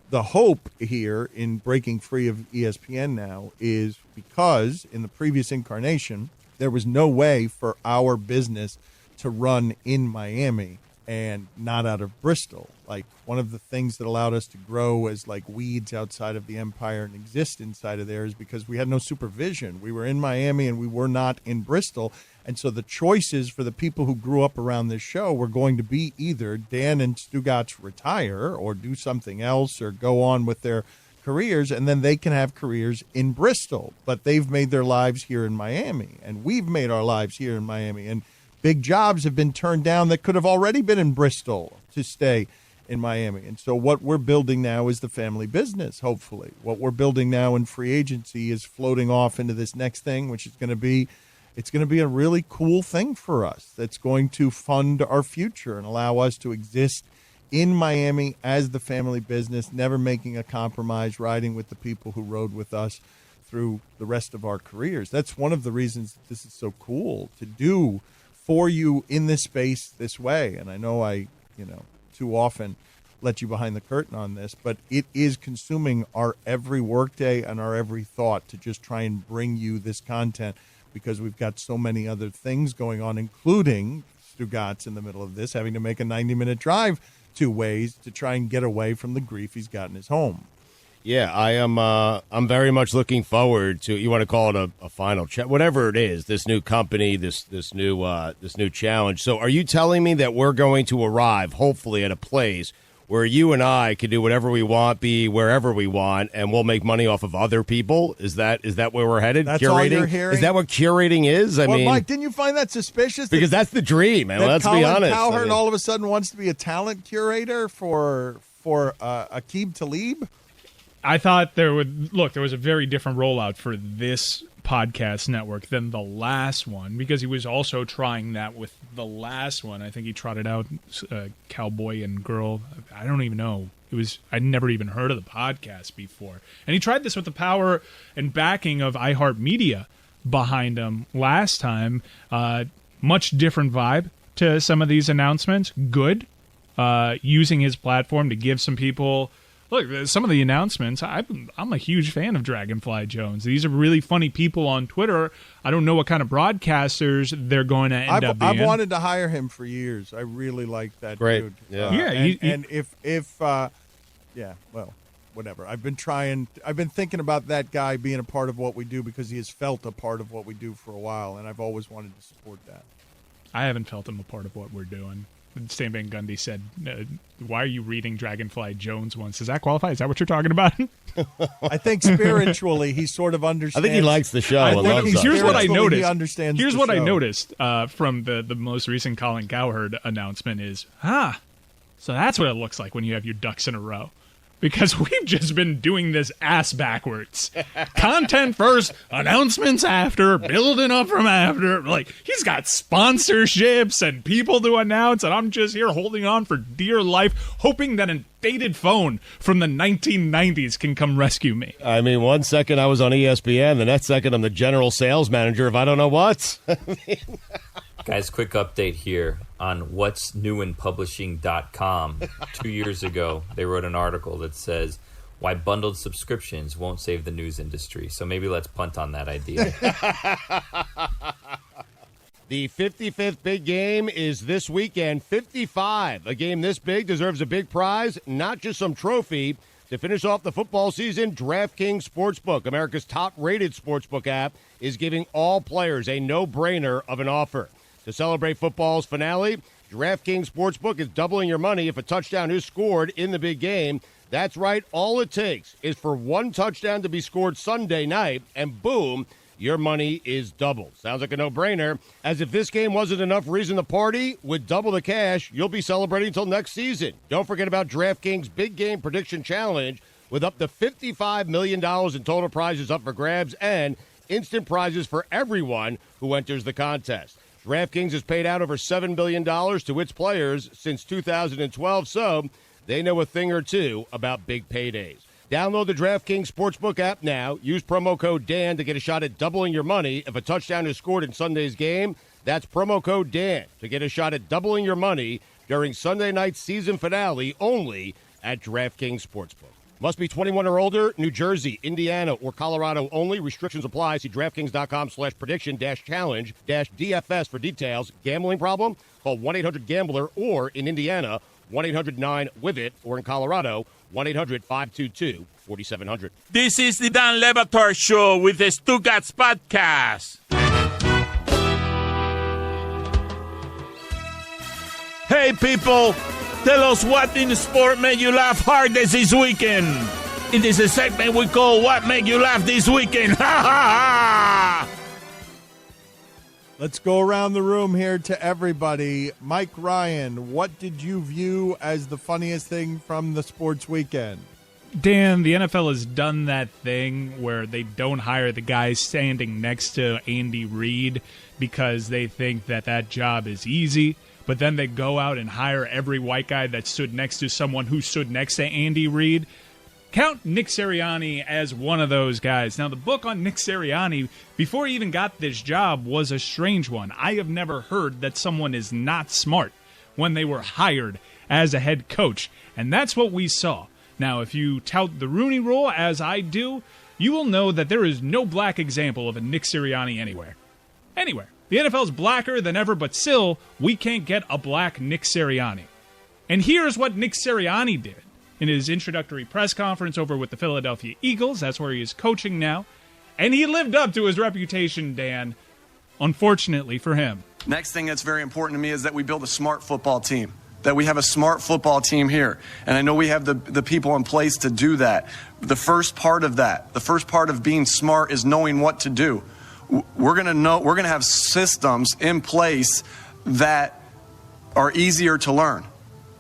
the hope here in breaking free of ESPN now is because in the previous incarnation, there was no way for our business to run in Miami and not out of Bristol. Like, one of the things that allowed us to grow as like weeds outside of the empire and exist inside of there is because we had no supervision. We were in Miami and we were not in Bristol. And so the choices for the people who grew up around this show were going to be either Dan and Stugotz retire or do something else or go on with their careers, and then they can have careers in Bristol. But they've made their lives here in Miami, and we've made our lives here in Miami. And big jobs have been turned down that could have already been in Bristol to stay in Miami. And so what we're building now is the family business, hopefully. What we're building now in free agency is floating off into this next thing, which is going to be a really cool thing for us that's going to fund our future and allow us to exist in Miami as the family business, never making a compromise, riding with the people who rode with us through the rest of our careers. That's one of the reasons that this is so cool to do for you in this space this way. And I know I, too often let you behind the curtain on this, but it is consuming our every workday and our every thought to just try and bring you this content because we've got so many other things going on, including Stugotz in the middle of this, having to make a 90-minute drive 2 ways to try and get away from the grief he's got in his home. Yeah, I am. I'm very much looking forward to. You want to call it a final chat, whatever it is. This new company, this new challenge. So, are you telling me that we're going to arrive, hopefully, at a place where you and I can do whatever we want, be wherever we want, and we'll make money off of other people? Is that where we're headed? That's curating? All you're hearing? Is that what curating is? I mean, Mike, didn't you find that suspicious? Because that's the dream, man. Let's be honest. Cowherd all of a sudden wants to be a talent curator for Aqib Talib. I thought there was a very different rollout for this podcast network than the last one because he was also trying that with the last one. I think he trotted out Cowboy and Girl. I don't even know. I'd never even heard of the podcast before. And he tried this with the power and backing of iHeartMedia behind him last time. Much different vibe to some of these announcements. Good. Using his platform to give some people... Look, some of the announcements, I'm a huge fan of Dragonfly Jones. These are really funny people on Twitter. I don't know what kind of broadcasters they're going to end up being. I've wanted to hire him for years. I really like that dude. Yeah. Well, whatever. I've been thinking about that guy being a part of what we do because he has felt a part of what we do for a while, and I've always wanted to support that. I haven't felt him a part of what we're doing. Stan Van Gundy said, why are you reading Dragonfly Jones once? Does that qualify? Is that what you're talking about? I think spiritually he sort of understands. I think he likes the show. Here's what I noticed. He understands Here's the what show. I noticed from the most recent Colin Cowherd announcement is, so that's what it looks like when you have your ducks in a row. Because we've just been doing this ass backwards. Content first, announcements after, building up from after. Like, he's got sponsorships and people to announce, and I'm just here holding on for dear life, hoping that a dated phone from the 1990s can come rescue me. I mean, 1 second I was on ESPN, the next second I'm the general sales manager of I don't know what. Guys, quick update here on what's new in publishing.com. 2 years ago, they wrote an article that says why bundled subscriptions won't save the news industry. So maybe let's punt on that idea. The 55th big game is this weekend. 55. A game this big deserves a big prize, not just some trophy. To finish off the football season, DraftKings Sportsbook, America's top-rated sportsbook app, is giving all players a no-brainer of an offer. To celebrate football's finale, DraftKings Sportsbook is doubling your money if a touchdown is scored in the big game. That's right. All it takes is for one touchdown to be scored Sunday night, and boom, your money is doubled. Sounds like a no-brainer. As if this game wasn't enough reason to party, with double the cash, you'll be celebrating until next season. Don't forget about DraftKings Big Game Prediction Challenge with up to $55 million in total prizes up for grabs and instant prizes for everyone who enters the contest. DraftKings has paid out over $7 billion to its players since 2012, so they know a thing or two about big paydays. Download the DraftKings Sportsbook app now. Use promo code Dan to get a shot at doubling your money if a touchdown is scored in Sunday's game. That's promo code Dan to get a shot at doubling your money during Sunday night's season finale only at DraftKings Sportsbook. Must be 21 or older. New Jersey, Indiana, or Colorado only. Restrictions apply. See DraftKings.com/prediction-challenge-DFS for details. Gambling problem? Call 1-800-GAMBLER or in Indiana, 1-800-9-WITH-IT, or in Colorado, 1-800-522-4700. This is the Dan Le Batard Show with the Stugotz podcast. Hey, people, tell us what in the sport made you laugh hardest this weekend. It is a segment we call What Made You Laugh This Weekend. Ha, ha, ha! Let's go around the room here to everybody. Mike Ryan, what did you view as the funniest thing from the sports weekend? Dan, the NFL has done that thing where they don't hire the guy standing next to Andy Reid because they think that job is easy, but then they go out and hire every white guy that stood next to someone who stood next to Andy Reid. Count Nick Sirianni as one of those guys. Now, the book on Nick Sirianni, before he even got this job, was a strange one. I have never heard that someone is not smart when they were hired as a head coach, and that's what we saw. Now, if you tout the Rooney Rule, as I do, you will know that there is no black example of a Nick Sirianni anywhere. Anywhere. The NFL's blacker than ever, but still, we can't get a black Nick Sirianni. And here's what Nick Sirianni did. In his introductory press conference over with the Philadelphia Eagles, that's where he is coaching now, and he lived up to his reputation, Dan, unfortunately for him. Next thing that's very important to me is that we build a smart football team, that we have a smart football team here, and I know we have the people in place to do that. The first part of that, the first part of being smart is knowing what to do. We're going to have systems in place that are easier to learn.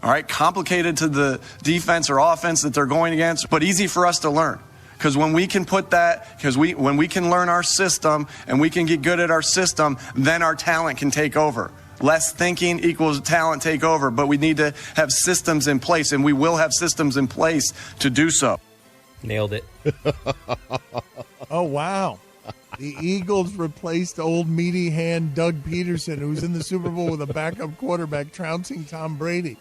All right, complicated to the defense or offense that they're going against, but easy for us to learn. Because when we can put that, when we can learn our system and we can get good at our system, then our talent can take over. Less thinking equals talent take over, but we need to have systems in place, and we will have systems in place to do so. Nailed it. Oh, wow. The Eagles replaced old meaty hand Doug Peterson, who was in the Super Bowl with a backup quarterback trouncing Tom Brady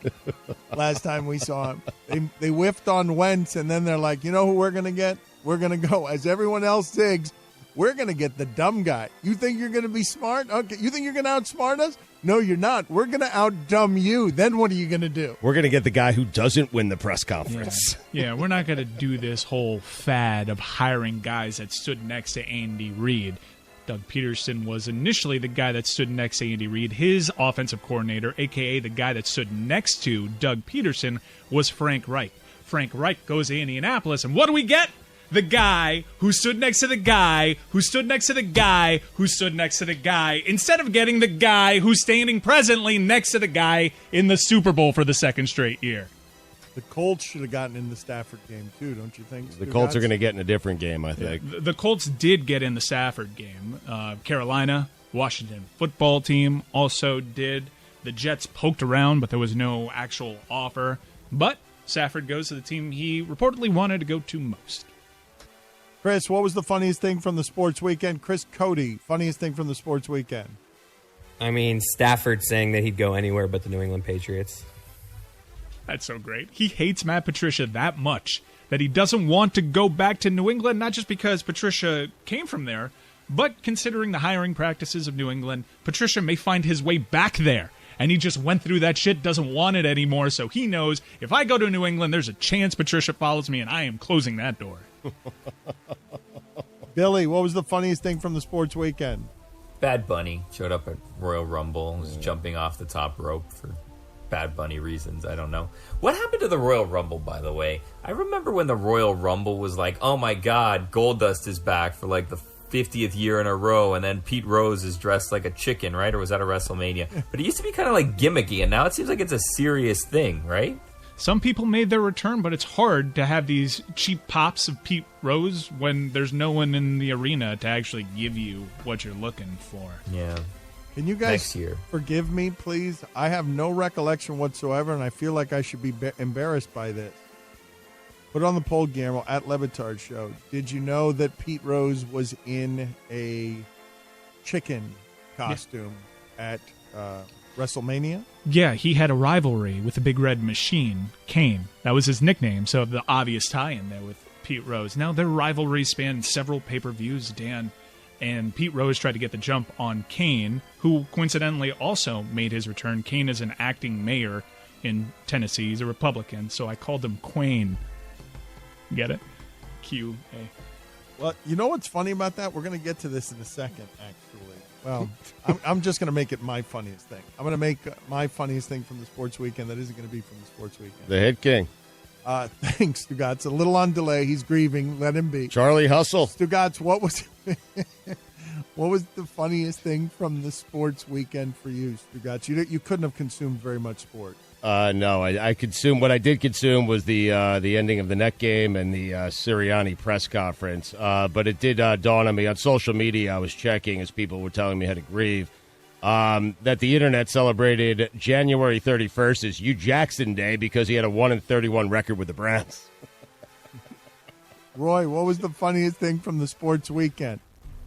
last time we saw him. They whiffed on Wentz, and then they're like, you know who we're going to get? We're going to go, as everyone else zigs, we're going to get the dumb guy. You think you're going to be smart? Okay. You think you're going to outsmart us? No, you're not. We're going to out-dumb you. Then what are you going to do? We're going to get the guy who doesn't win the press conference. Yeah, we're not going to do this whole fad of hiring guys that stood next to Andy Reid. Doug Peterson was initially the guy that stood next to Andy Reid. His offensive coordinator, a.k.a. the guy that stood next to Doug Peterson, was Frank Reich. Frank Reich goes to Indianapolis, and what do we get? The guy who stood next to the guy who stood next to the guy who stood next to the guy, instead of getting the guy who's standing presently next to the guy in the Super Bowl for the second straight year. The Colts should have gotten in the Stafford game, too, don't you think? The Colts are going to get in a different game, I think. Yeah, the Colts did get in the Stafford game. Carolina, Washington football team also did. The Jets poked around, but there was no actual offer. But Stafford goes to the team he reportedly wanted to go to most. Chris, what was the funniest thing from the sports weekend? Chris Cody, funniest thing from the sports weekend. I mean, Stafford saying that he'd go anywhere but the New England Patriots. That's so great. He hates Matt Patricia that much that he doesn't want to go back to New England, not just because Patricia came from there, but considering the hiring practices of New England, Patricia may find his way back there. And he just went through that shit, doesn't want it anymore, so he knows if I go to New England, there's a chance Patricia follows me, and I am closing that door. Billy, what was the funniest thing from the sports weekend? Bad Bunny showed up at Royal Rumble and was jumping off the top rope for Bad Bunny reasons. I don't know. What happened to the Royal Rumble, by the way? I remember when the Royal Rumble was like, oh my God, Goldust is back for like the 50th year in a row, and then Pete Rose is dressed like a chicken, right? Or was that a WrestleMania? But it used to be kind of like gimmicky, and now it seems like it's a serious thing, right? Some people made their return, but it's hard to have these cheap pops of Pete Rose when there's no one in the arena to actually give you what you're looking for. Yeah. Can you guys forgive me, please? I have no recollection whatsoever, and I feel like I should be embarrassed by this. Put on the poll, Guillermo, at Le Batard Show. Did you know that Pete Rose was in a chicken costume at WrestleMania? Yeah, he had a rivalry with the Big Red Machine, Kane. That was his nickname, so the obvious tie-in there with Pete Rose. Now, their rivalry spanned several pay-per-views, Dan, and Pete Rose tried to get the jump on Kane, who coincidentally also made his return. Kane is an acting mayor in Tennessee. He's a Republican, so I called him Quane. Get it? Q-A. Well, you know what's funny about that? We're going to get to this in a second, actually. Well, I'm just going to make it my funniest thing. I'm going to make my funniest thing from the sports weekend that isn't going to be from the sports weekend. The Hit King. Thanks, Stugotz. A little on delay. He's grieving. Let him be. Charlie Hustle. Stugotz, what was the funniest thing from the sports weekend for you, Stugotz? You couldn't have consumed very much sport. No, I consumed. What I did consume was the ending of the net game and the Sirianni press conference. But it did dawn on me on social media. I was checking as people were telling me how to grieve. That the internet celebrated January 31st as Hugh Jackson Day because he had a 1-31 record with the Browns. Roy, what was the funniest thing from the sports weekend?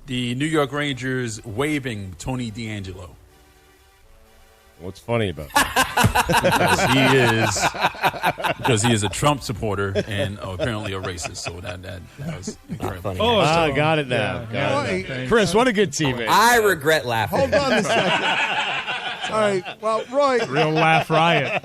The New York Rangers waiving Tony D'Angelo. What's funny about that? because he is a Trump supporter and apparently a racist. So that was incredible. Oh, got it now. Got it. Chris, what a good teammate. I regret laughing. Hold on a second. All right. Well, Roy. Real laugh riot.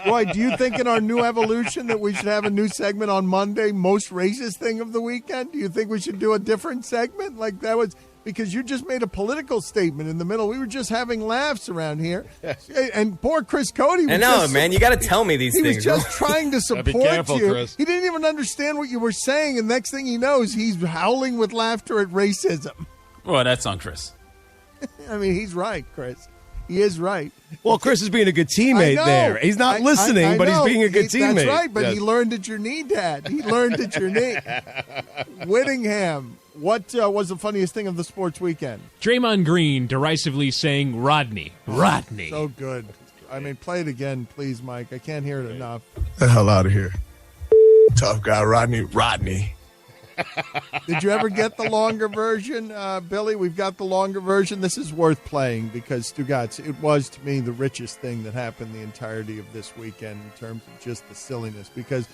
Roy, do you think in our new evolution that we should have a new segment on Monday, most racist thing of the weekend? Do you think we should do a different segment? Like that was... Because you just made a political statement in the middle. We were just having laughs around here. And poor Chris Cody. I know, man. You got to tell me these things. He was just trying to support be careful, you. Chris. He didn't even understand what you were saying. And next thing he knows, he's howling with laughter at racism. Well, that's on Chris. I mean, he's right, Chris. He is right. Well, Chris is being a good teammate there. He's not listening, but he's being a good teammate. That's right, but he learned at your knee, Dad. He learned at your knee. Whittingham. What was the funniest thing of the sports weekend? Draymond Green derisively saying Rodney. Rodney. So good. I mean, play it again, please, Mike. I can't hear it enough. The hell out of here. Tough guy, Rodney. Did you ever get the longer version, Billy? We've got the longer version. This is worth playing because, Stugotz, it was, to me, the richest thing that happened the entirety of this weekend in terms of just the silliness because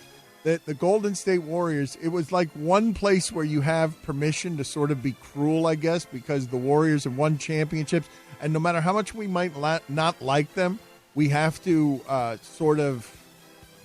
the Golden State Warriors, it was like one place where you have permission to sort of be cruel, I guess, because the Warriors have won championships, and no matter how much we might not like them, we have to sort of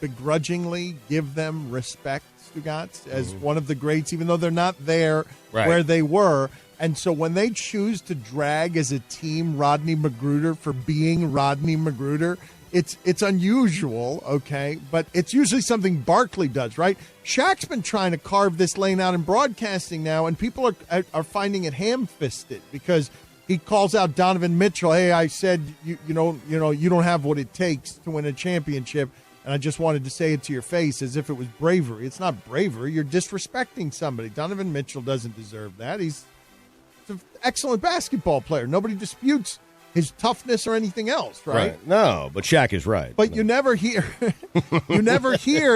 begrudgingly give them respect, Stugotz, as one of the greats, even though they're not there where they were. And so when they choose to drag as a team Rodney McGruder for being Rodney McGruder, it's unusual, okay? But it's usually something Barkley does, right? Shaq's been trying to carve this lane out in broadcasting now, and people are finding it ham-fisted because he calls out Donovan Mitchell. Hey, I said you don't have what it takes to win a championship, and I just wanted to say it to your face as if it was bravery. It's not bravery. You're disrespecting somebody. Donovan Mitchell doesn't deserve that. He's an excellent basketball player. Nobody disputes his toughness or anything else, right? No, but Shaq is right. But you never hear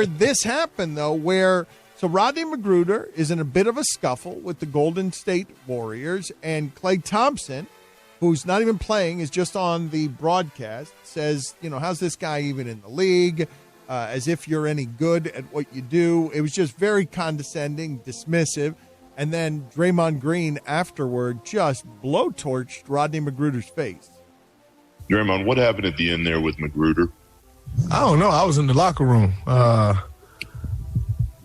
this happen, though, where so Rodney McGruder is in a bit of a scuffle with the Golden State Warriors, and Klay Thompson, who's not even playing, is just on the broadcast, says, how's this guy even in the league? As if you're any good at what you do. It was just very condescending, dismissive. And then Draymond Green afterward just blowtorched Rodney McGruder's face. Draymond, what happened at the end there with McGruder? I don't know. I was in the locker room. But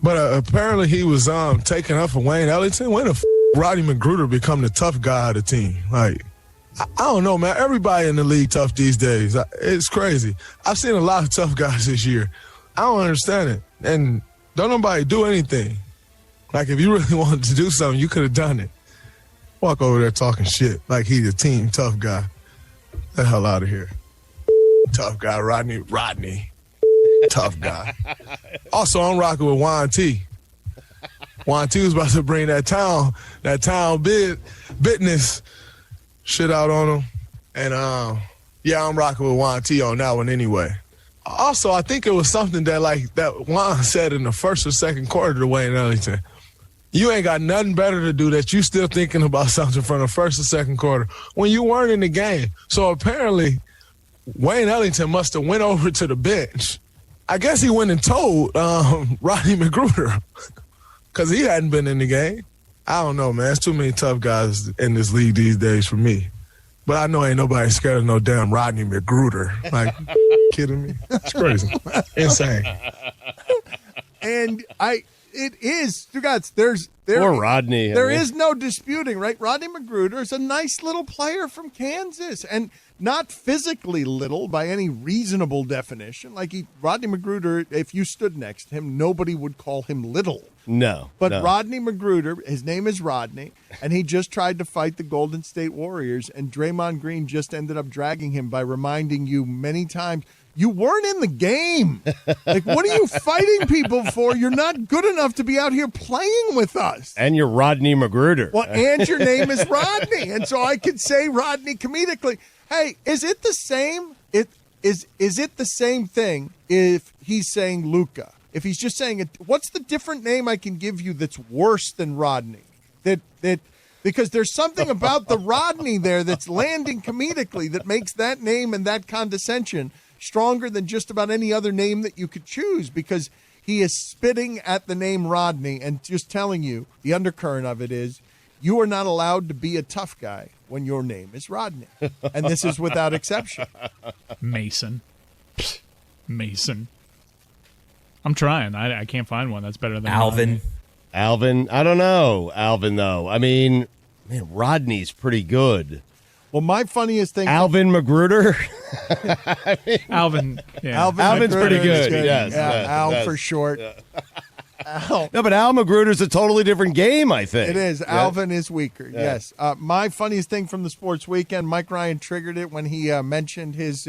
apparently he was taking up for Wayne Ellington. When the Rodney McGruder become the tough guy of the team? Like, I don't know, man. Everybody in the league tough these days. It's crazy. I've seen a lot of tough guys this year. I don't understand it. And don't nobody do anything. Like, if you really wanted to do something, you could have done it. Walk over there talking shit like he's a team tough guy. The hell out of here. Tough guy, Rodney. Tough guy. Also, I'm rocking with Juan T. Juan T was about to bring that town business shit out on him. And, I'm rocking with Juan T on that one anyway. Also, I think it was something that Juan said in the first or second quarter to Wayne Ellington. You ain't got nothing better to do that you still thinking about something from the first or second quarter when you weren't in the game. So apparently Wayne Ellington must have went over to the bench. I guess he went and told Rodney McGruder because he hadn't been in the game. I don't know, man. There's too many tough guys in this league these days for me. But I know ain't nobody scared of no damn Rodney McGruder. Like, kidding me? It's crazy. Insane. And it is, Stugotz, Poor Rodney. There is no disputing, right? Rodney McGruder is a nice little player from Kansas, and not physically little by any reasonable definition. Like Rodney McGruder, if you stood next to him, nobody would call him little. No. But no. Rodney McGruder, his name is Rodney, and he just tried to fight the Golden State Warriors, and Draymond Green just ended up dragging him by reminding you many times, you weren't in the game. Like, what are you fighting people for? You're not good enough to be out here playing with us. And you're Rodney McGruder. Well, and your name is Rodney. And so I could say Rodney comedically. Hey, is it the same? Is it the same thing if he's saying Luca? If he's just saying it, what's the different name I can give you that's worse than Rodney? Because there's something about the Rodney there that's landing comedically that makes that name and that condescension stronger than just about any other name that you could choose, because he is spitting at the name Rodney and just telling you the undercurrent of it is you are not allowed to be a tough guy when your name is Rodney. And this is without exception. Mason. I'm trying. I can't find one that's better than Alvin. Alvin. I don't know. Alvin, though. I mean, man, Rodney's pretty good. Well, my funniest thing... Alvin McGruder? Alvin. Yeah. Alvin's pretty good. Yes, yeah, yes, Al yes. for short. Yeah. Al. No, but Al McGruder's a totally different game, I think. It is. Yeah. Alvin is weaker, yes. My funniest thing from the sports weekend, Mike Ryan triggered it when he mentioned his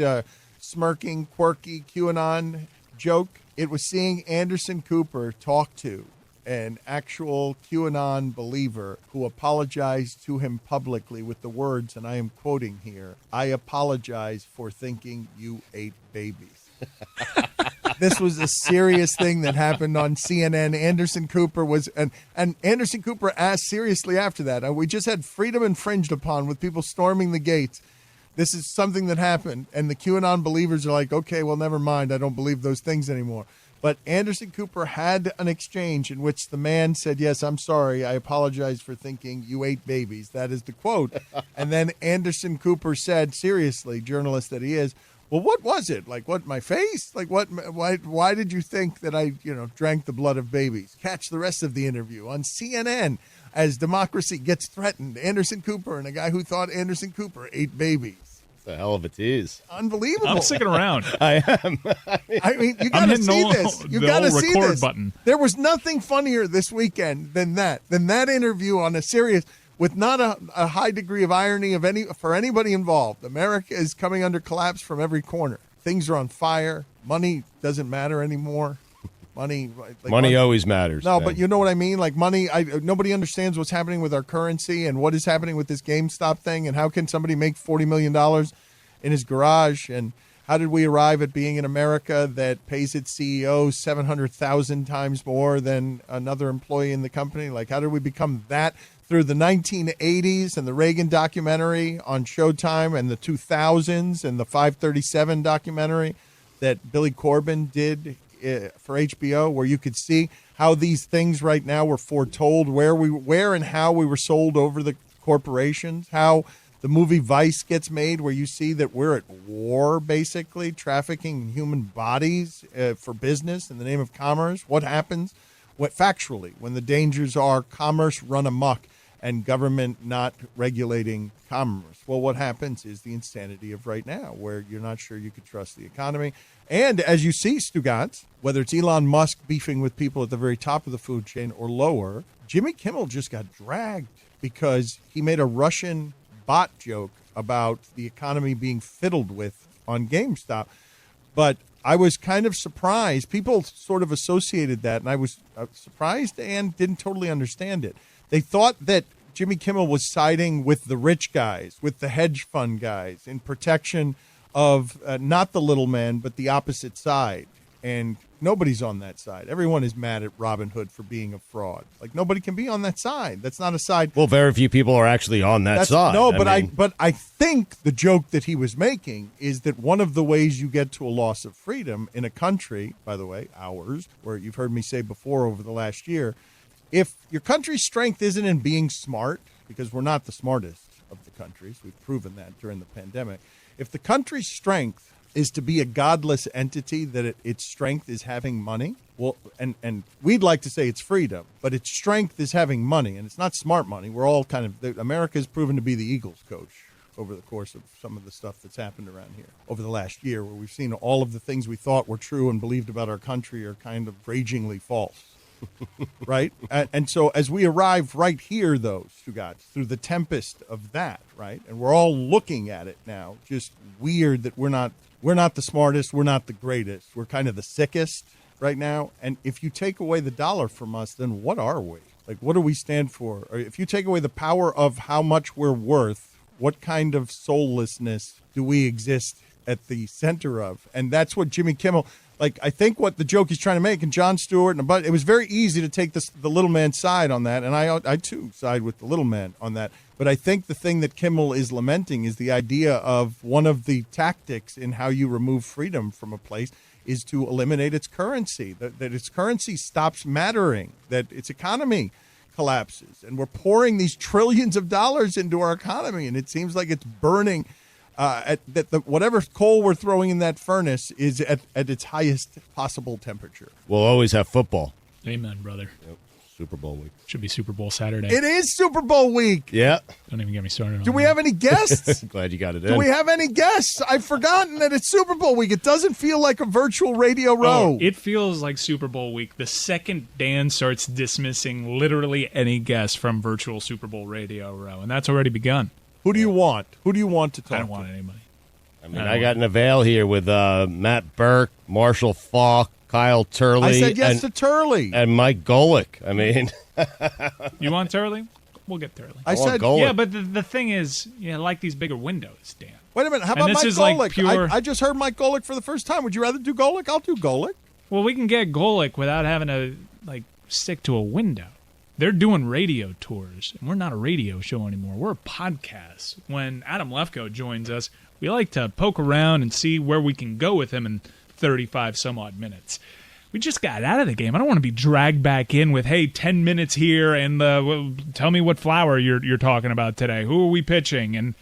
smirking, quirky QAnon joke. It was seeing Anderson Cooper talk to an actual QAnon believer who apologized to him publicly with the words, and I am quoting here, "I apologize for thinking you ate babies." This was a serious thing that happened on CNN. Anderson Cooper was, and Anderson Cooper asked seriously after that. We just had freedom infringed upon with people storming the gates. This is something that happened, and the QAnon believers are like, okay, well, never mind. I don't believe those things anymore. But Anderson Cooper had an exchange in which the man said, yes, I'm sorry. I apologize for thinking you ate babies. That is the quote. And then Anderson Cooper said, seriously, journalist that he is, well, what was it? Like, what, my face? Like, what? Why did you think that I, drank the blood of babies? Catch the rest of the interview on CNN as democracy gets threatened. Anderson Cooper and a guy who thought Anderson Cooper ate babies. It's a hell of a tease. Unbelievable. I'm sticking around. I am. I mean, you got to see this. You got to see this. Button. There was nothing funnier this weekend than that interview on a serious, with not a high degree of irony for anybody involved. America is coming under collapse from every corner. Things are on fire. Money doesn't matter anymore. Money always matters. No, man. but you know what I mean? Like money, nobody understands what's happening with our currency and what is happening with this GameStop thing, and how can somebody make $40 million in his garage, and how did we arrive at being in America that pays its CEO 700,000 times more than another employee in the company? Like, how did we become that? Through the 1980s and the Reagan documentary on Showtime, and the 2000s and the 537 documentary that Billy Corben did for HBO, where you could see how these things right now were foretold, where and how we were sold over the corporations, how the movie Vice gets made, where you see that we're at war, basically, trafficking human bodies for business in the name of commerce. What happens factually when the dangers are commerce run amok and government not regulating commerce? Well, what happens is the insanity of right now, where you're not sure you could trust the economy. And as you see, Stugotz, whether it's Elon Musk beefing with people at the very top of the food chain or lower, Jimmy Kimmel just got dragged because he made a Russian bot joke about the economy being fiddled with on GameStop. But I was kind of surprised. People sort of associated that, and I was surprised and didn't totally understand it. They thought that Jimmy Kimmel was siding with the rich guys, with the hedge fund guys, in protection of not the little man, but the opposite side. And Nobody's on that side. Everyone is mad at Robin Hood for being a fraud. Like, nobody can be on that side. That's not a side. Well, very few people are actually on that side. No, but I think the joke that he was making is that one of the ways you get to a loss of freedom in a country, by the way, ours, where you've heard me say before over the last year, if your country's strength isn't in being smart, because we're not the smartest of the countries, we've proven that during the pandemic, if the country's strength is to be a godless entity, that its strength is having money, well, and we'd like to say it's freedom, but its strength is having money, and it's not smart money. We're all America's proven to be the Eagles coach over the course of some of the stuff that's happened around here over the last year, where we've seen all of the things we thought were true and believed about our country are kind of ragingly false. Right? And so as we arrive right here, though, Stugotz, through the tempest of that, right? And we're all looking at it now, just weird that we're not the smartest, we're not the greatest. We're kind of the sickest right now. And if you take away the dollar from us, then what are we? Like, what do we stand for? Or if you take away the power of how much we're worth, what kind of soullessness do we exist at the center of? And that's what Jimmy Kimmel... Like, I think what the joke he's trying to make, and Jon Stewart, it was very easy to take the little man's side on that, and I too side with the little man on that. But I think the thing that Kimmel is lamenting is the idea of one of the tactics in how you remove freedom from a place is to eliminate its currency, that its currency stops mattering, that its economy collapses. And we're pouring these trillions of dollars into our economy, and it seems like it's burning... whatever coal we're throwing in that furnace is at its highest possible temperature. We'll always have football. Amen, brother. Yep. Super Bowl week. Should be Super Bowl Saturday. It is Super Bowl week. Yeah. Don't even get me started on Do we have any guests? Glad you got it in. Do we have any guests? I've forgotten that it's Super Bowl week. It doesn't feel like a virtual radio row. It feels like Super Bowl week the second Dan starts dismissing literally any guest from virtual Super Bowl radio row, and that's already begun. Who do you want? Who do you want to talk to? I don't want anybody. I mean, I got an avail here with Matt Burke, Marshall Faulk, Kyle Turley. I said yes to Turley. And Mike Golick. I mean. You want Turley? We'll get Turley. I said Golick. Yeah, but the thing is, I like these bigger windows, Dan. Wait a minute. How about this Mike is like Golick? pure... I just heard Mike Golick for the first time. Would you rather do Golick? I'll do Golick. Well, we can get Golick without having to, stick to a window. They're doing radio tours, and we're not a radio show anymore. We're a podcast. When Adam Lefkoe joins us, we like to poke around and see where we can go with him in 35 some odd minutes. We just got out of the game. I don't want to be dragged back in with, hey, 10 minutes here, and tell me what flower you're talking about today. Who are we pitching? And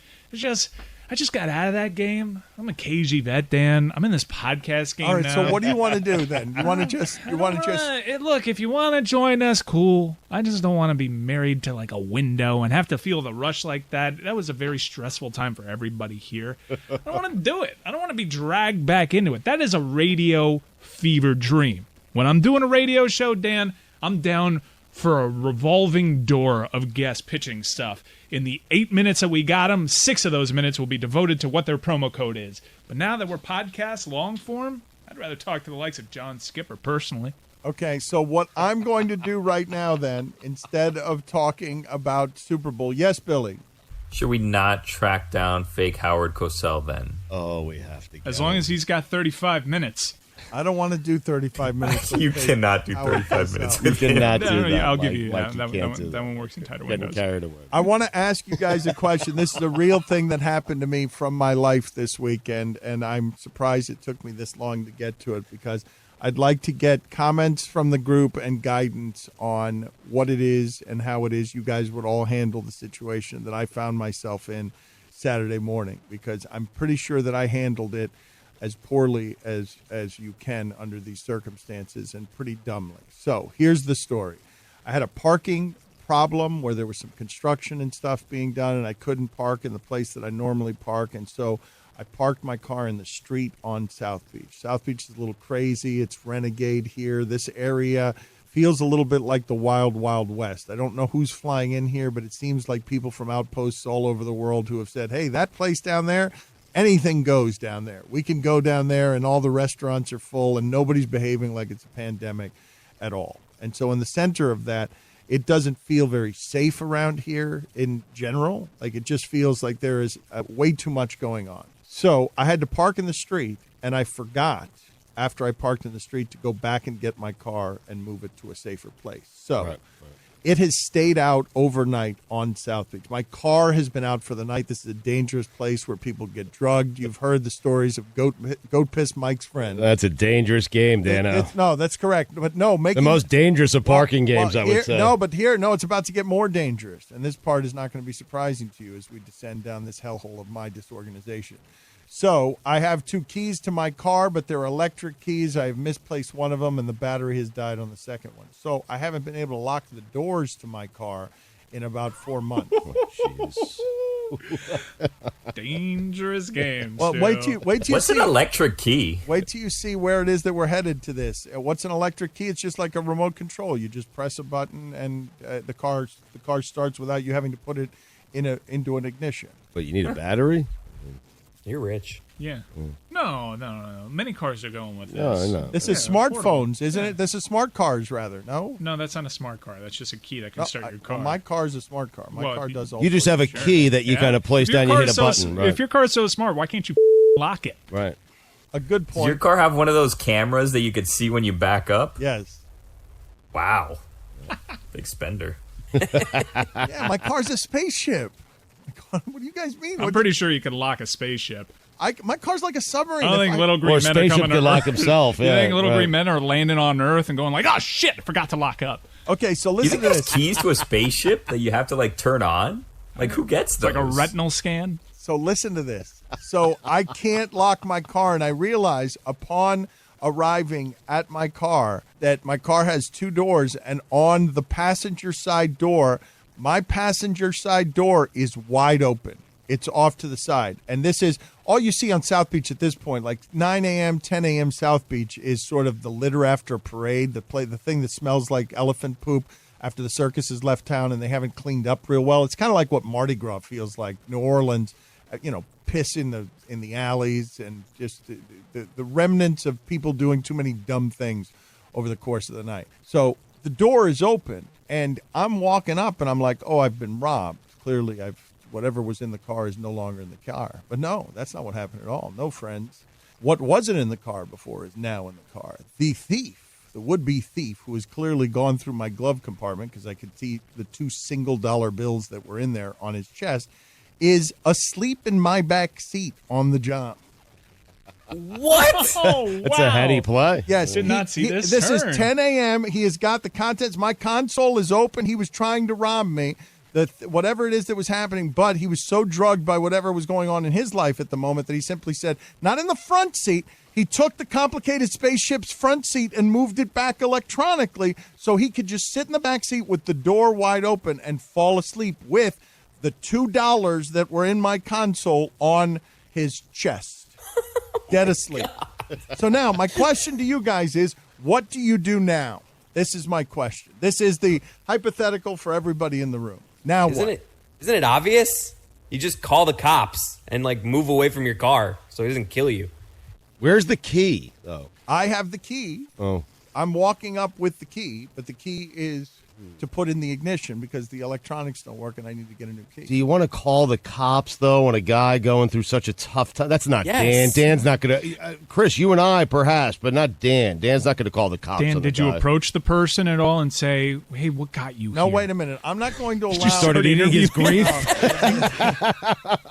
I just got out of that game. I'm a cagey vet, Dan. I'm in this podcast game now. All right, so what do you want to do then? You want to just... Look, if you want to join us, cool. I just don't want to be married to a window and have to feel the rush like that. That was a very stressful time for everybody here. I don't want to do it. I don't want to be dragged back into it. That is a radio fever dream. When I'm doing a radio show, Dan, I'm down for a revolving door of guest pitching stuff. In the 8 minutes that we got them, 6 of those minutes will be devoted to what their promo code is. But now that we're podcast long form, I'd rather talk to the likes of John Skipper personally. Okay, so what I'm going to do right now then, instead of talking about Super Bowl, yes, Billy? Should we not track down fake Howard Cosell then? Oh, we have to. As long as he's got 35 minutes. I don't want to do 35 minutes. You cannot do 35 minutes. You cannot do that. I'll give you that. That one works in tighter windows. Getting carried away. I want to ask you guys a question. This is a real thing that happened to me from my life this weekend, and I'm surprised it took me this long to get to it because I'd like to get comments from the group and guidance on what it is and how it is you guys would all handle the situation that I found myself in Saturday morning, because I'm pretty sure that I handled it as poorly as you can under these circumstances, and pretty dumbly. So here's the story. I had a parking problem where there was some construction and stuff being done, and I couldn't park in the place that I normally park, and so I parked my car in the street on South Beach. South Beach is a little crazy. It's renegade here. This area feels a little bit like the wild, wild west. I don't know who's flying in here, but it seems like people from outposts all over the world who have said, hey, that place down there, anything goes down there. We can go down there and all the restaurants are full and nobody's behaving like it's a pandemic at all. And so in the center of that, it doesn't feel very safe around here in general. Like, it just feels like there is way too much going on. So I had to park in the street, and I forgot after I parked in the street to go back and get my car and move it to a safer place. So it has stayed out overnight on South Beach. My car has been out for the night. This is a dangerous place where people get drugged. You've heard the stories of Goat Piss Mike's friend. That's a dangerous game, Dano. No, that's correct. But no, the most dangerous of parking games, I would say. No, it's about to get more dangerous. And this part is not going to be surprising to you as we descend down this hellhole of my disorganization. So I have 2 keys to my car, but they're electric keys. I have misplaced one of them, and the battery has died on the second one. So I haven't been able to lock the doors to my car in about 4 months. Dangerous games. Well, wait till you What's see an electric key? Wait till you see where it is that we're headed to this. What's an electric key? It's just like a remote control. You just press a button, and the car starts without you having to put it into an ignition. But you need a battery? You're rich. Yeah. No. Many cars are going with this. No, I know. This is smartphones, isn't it? This is smart cars, rather. No? No, that's not a smart car. That's just a key that can start your car. My car is a smart car. My car does all. You just have a key that you kind of place down, you hit a button. Right. If your car is so smart, why can't you lock it? Right. A good point. Does your car have one of those cameras that you could see when you back up? Yes. Wow. Big spender. Yeah, my car's a spaceship. What do you guys mean? I'm pretty sure you can lock a spaceship. My car's like a submarine. I don't think little green men are coming to lock himself. You think little green men are landing on Earth and going like, "Oh shit, I forgot to lock up." Okay, so listen to this. There's keys to a spaceship that you have to like turn on. Like who gets those? Like a retinal scan. So listen to this. So I can't lock my car, and I realize upon arriving at my car that my car has 2 doors, and on the passenger side door, my passenger side door is wide open. It's off to the side. And this is all you see on South Beach at this point. Like 9 a.m., 10 a.m. South Beach is sort of the litter after a parade, the thing that smells like elephant poop after the circus has left town and they haven't cleaned up real well. It's kind of like what Mardi Gras feels like. New Orleans, piss in the alleys and just the remnants of people doing too many dumb things over the course of the night. So the door is open and I'm walking up and I'm like, oh, I've been robbed. Clearly whatever was in the car is no longer in the car. But no, that's not what happened at all. No, friends. What wasn't in the car before is now in the car. The thief, the would-be thief, who has clearly gone through my glove compartment because I could see the 2 single-dollar bills that were in there on his chest, is asleep in my back seat on the job. What? Oh, wow. That's a heady play. Yes. Did not see this. This is 10 a.m. He has got the contents. My console is open. He was trying to rob me. Whatever it is that was happening, but he was so drugged by whatever was going on in his life at the moment that he simply said, not in the front seat. He took the complicated spaceship's front seat and moved it back electronically so he could just sit in the back seat with the door wide open and fall asleep with the $2 that were in my console on his chest. Dead asleep. So now my question to you guys is, what do you do now? This is my question. This is the hypothetical for everybody in the room. Now Isn't it obvious? You just call the cops and move away from your car so he doesn't kill you. Where's the key, though? I have the key. Oh. I'm walking up with the key, but the key is to put in the ignition because the electronics don't work and I need to get a new key. Do you want to call the cops, though, on a guy going through such a tough time? That's not Dan. Yes. Dan's not going to... Chris, you and I, perhaps, but not Dan. Dan's not going to call the cops Dan, on the did you guy. approach the person at all and say, hey, what got you No, here? wait a minute. I'm not going to allow... You started eating his grief?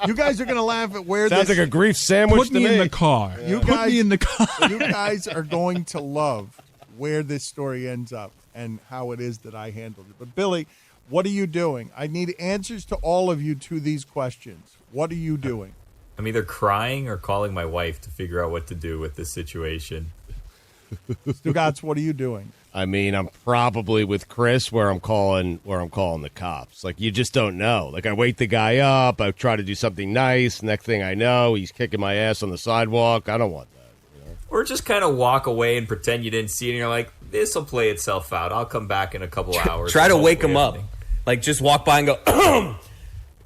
You guys are going to laugh at where Sounds this... like a grief sandwich Put to me me. in the car. You Put guys- me in the car. You guys are going to love where this story ends up and how it is that I handled it. But, Billy, what are you doing? I need answers to all of you to these questions. What are you doing? I'm either crying or calling my wife to figure out what to do with this situation. Stugotz, what are you doing? I mean, I'm probably with Chris where I'm calling the cops. Like, you just don't know. Like, I wake the guy up, I try to do something nice. Next thing I know, he's kicking my ass on the sidewalk. I don't want that. Or just kind of walk away and pretend you didn't see it, and you're like, this will play itself out. I'll come back in a couple hours. Try to wake him up. Just walk by and go,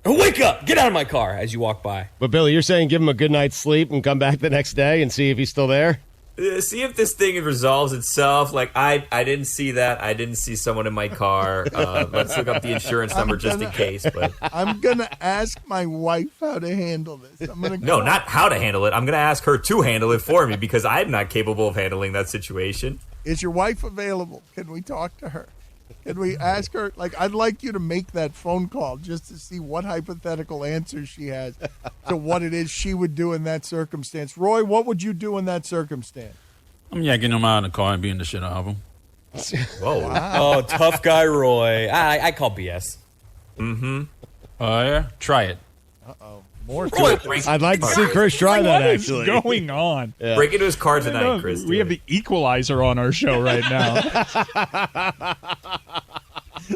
wake up! Get out of my car as you walk by. But, Billy, you're saying give him a good night's sleep and come back the next day and see if he's still there? See if this thing resolves itself. Like, I didn't see that. I didn't see someone in my car. Let's look up the insurance number just in case. But I'm going to ask my wife how to handle this. No, not how to handle it. I'm going to ask her to handle it for me because I'm not capable of handling that situation. Is your wife available? Can we talk to her? Can we ask her? Like, I'd like you to make that phone call just to see what hypothetical answers she has to what it is she would do in that circumstance. Roy, what would you do in that circumstance? I'm yanking him out of the car and beating the shit out of him. Whoa. Wow. Oh, tough guy Roy. I call BS. Mm-hmm. Oh, yeah? Try it. Uh-oh. More I'd like to see Chris try that, What is actually. going on? Yeah. Break into his car tonight, Chris. We have the equalizer on our show right now.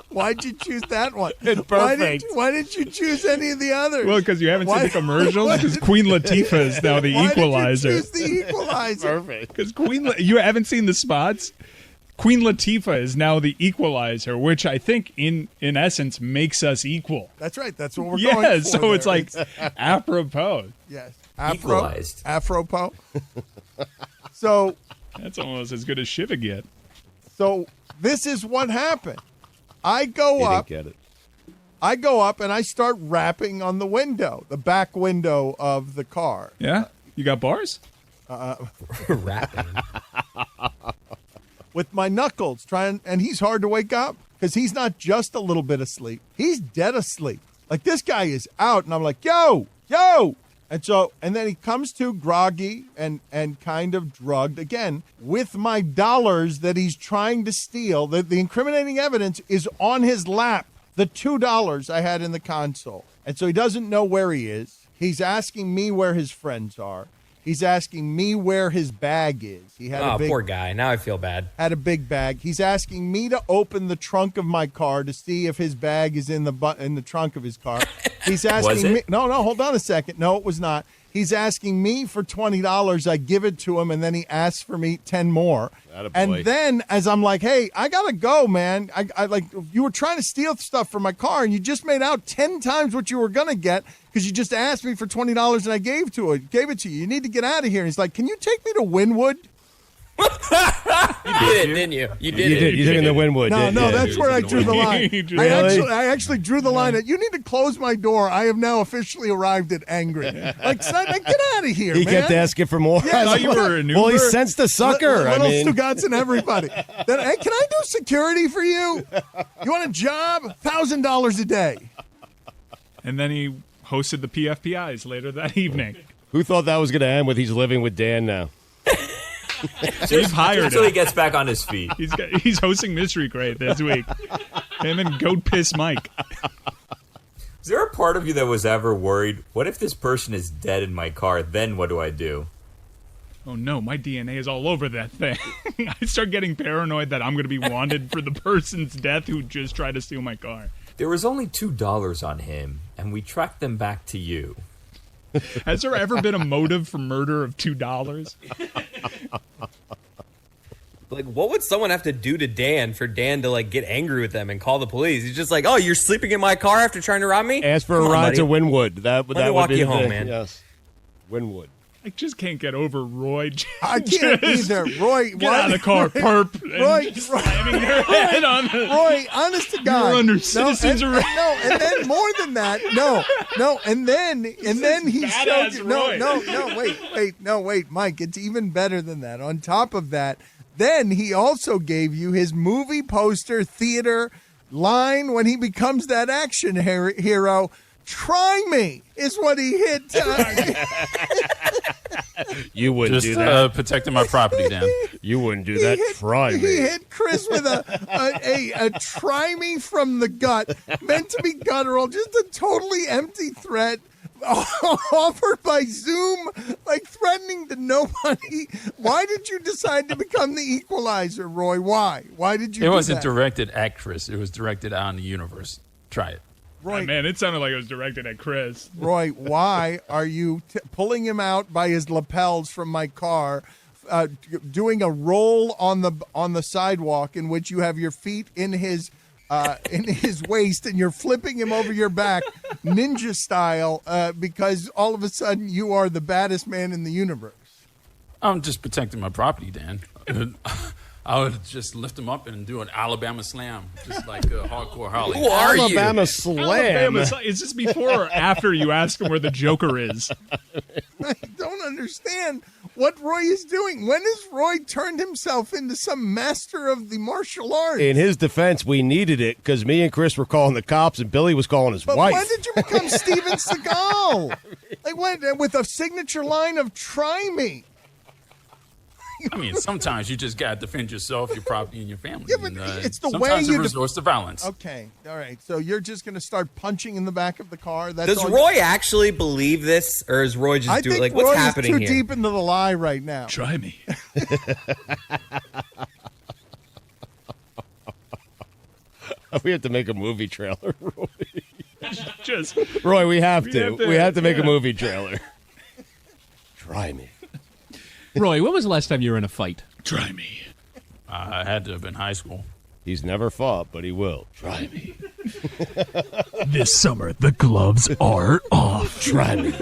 Why'd you choose that one? It's perfect. Why didn't you choose any of the others? Well, because you haven't seen the commercials. Because Queen Latifah is now the equalizer. Why did you choose the equalizer? Perfect. Because you haven't seen the spots. Queen Latifah is now the equalizer, which I think, in essence, makes us equal. That's right. That's what we're going for. Yeah, so there. it's like apropos. Yes. Equalized. Apropos. So That's almost as good as Shiva get. So this is what happened. I go up and I start rapping on the window, the back window of the car. Yeah? You got bars? Rapping. With my knuckles, and he's hard to wake up because he's not just a little bit asleep. He's dead asleep. Like, this guy is out, and I'm like, yo. And then he comes to groggy and kind of drugged, again, with my dollars that he's trying to steal. The incriminating evidence is on his lap, the $2 I had in the console. And so he doesn't know where he is. He's asking me where his friends are. He's asking me where his bag is. He had Poor guy. Now I feel bad. Had a big bag. He's asking me to open the trunk of my car to see if his bag is in the trunk of his car. He's asking me. No, hold on a second. No, it was not. He's asking me for $20. I give it to him, and then he asks for me 10 more. And then, as I'm like, hey, I gotta go, man. I like, you were trying to steal stuff from my car, and you just made out 10 times what you were gonna get because you just asked me for $20 and I gave it to you. You need to get out of here. And he's like, can you take me to Wynwood? You did it, didn't you? You did it. You took him to Wynwood. No, that's where I drew the line. Really? I actually drew the line at, you need to close my door. I have now officially arrived at angry. Like, son, get out of here, He man. kept asking for more. Yeah, I thought you were an Uber. Well, he sensed the sucker. Little Stugotz and everybody. Then, hey, can I do security for you? You want a job? $1,000 a day. And then he hosted the PFPIs later that evening. Who thought that was going to end with he's living with Dan now? They've hired Until him. he gets back on his feet. He's hosting Mystery Crate this week. Him and Goat Piss Mike. Is there a part of you that was ever worried, what if this person is dead in my car, then what do I do? Oh no, my DNA is all over that thing. I start getting paranoid that I'm going to be wanted for the person's death who just tried to steal my car. There was only $2 on him, and we tracked them back to you. Has there ever been a motive for murder of $2? Like, what would someone have to do to Dan for Dan to, like, get angry with them and call the police? He's just like, oh, you're sleeping in my car after trying to rob me? Ask for a ride to Wynwood. That Let me would walk be you the home, thing. man. Yes. Wynwood. I just can't get over Roy. I can't either. Roy, Get out of the car, perp. Roy, slamming their head on the... Roy, honest to God. You're under citizens arrest. No, and then more than that, and then he showed you. Wait, Mike, it's even better than that. On top of that, then he also gave you his movie poster theater line when he becomes that action hero. Try me is what he hit. You wouldn't Just do that. protecting my property, Dan. You wouldn't do that. Try He me. hit Chris with a try me from the gut, meant to be guttural, just a totally empty threat offered by Zoom, like threatening to nobody. Why did you decide to become the equalizer, Roy? Why? Why did you It do wasn't that? directed at Chris. It was directed on the universe. Try it. Roy, Man, it sounded like it was directed at Chris. Roy, why are you pulling him out by his lapels from my car, doing a roll on the sidewalk in which you have your feet in his waist and you're flipping him over your back, ninja style, because all of a sudden you are the baddest man in the universe? I'm just protecting my property, Dan. I would just lift him up and do an Alabama slam, just like a hardcore Holly. Who are you? Alabama slam. Is this before or after you ask him where the Joker is? I don't understand what Roy is doing. When has Roy turned himself into some master of the martial arts? In his defense, we needed it because me and Chris were calling the cops and Billy was calling his But wife. when did you become Steven Seagal? Like what? With a signature line of "Try me." I mean, sometimes you just got to defend yourself, your property, and your family. Yeah, but and, it's the way sometimes you it resorts to violence. Okay, all right. So you're just going to start punching in the back of the car? That's Does Roy actually believe this, or is Roy just doing like what's Roy happening is too here? deep into the lie right now. Try me. We have to make a movie trailer, Roy. Just Roy, we have to. We have to make a yeah. movie trailer. Try me. Roy, when was the last time you were in a fight? Try me. I had to have been high school. He's never fought, but he will. Try me. This summer, the gloves are off. Try me.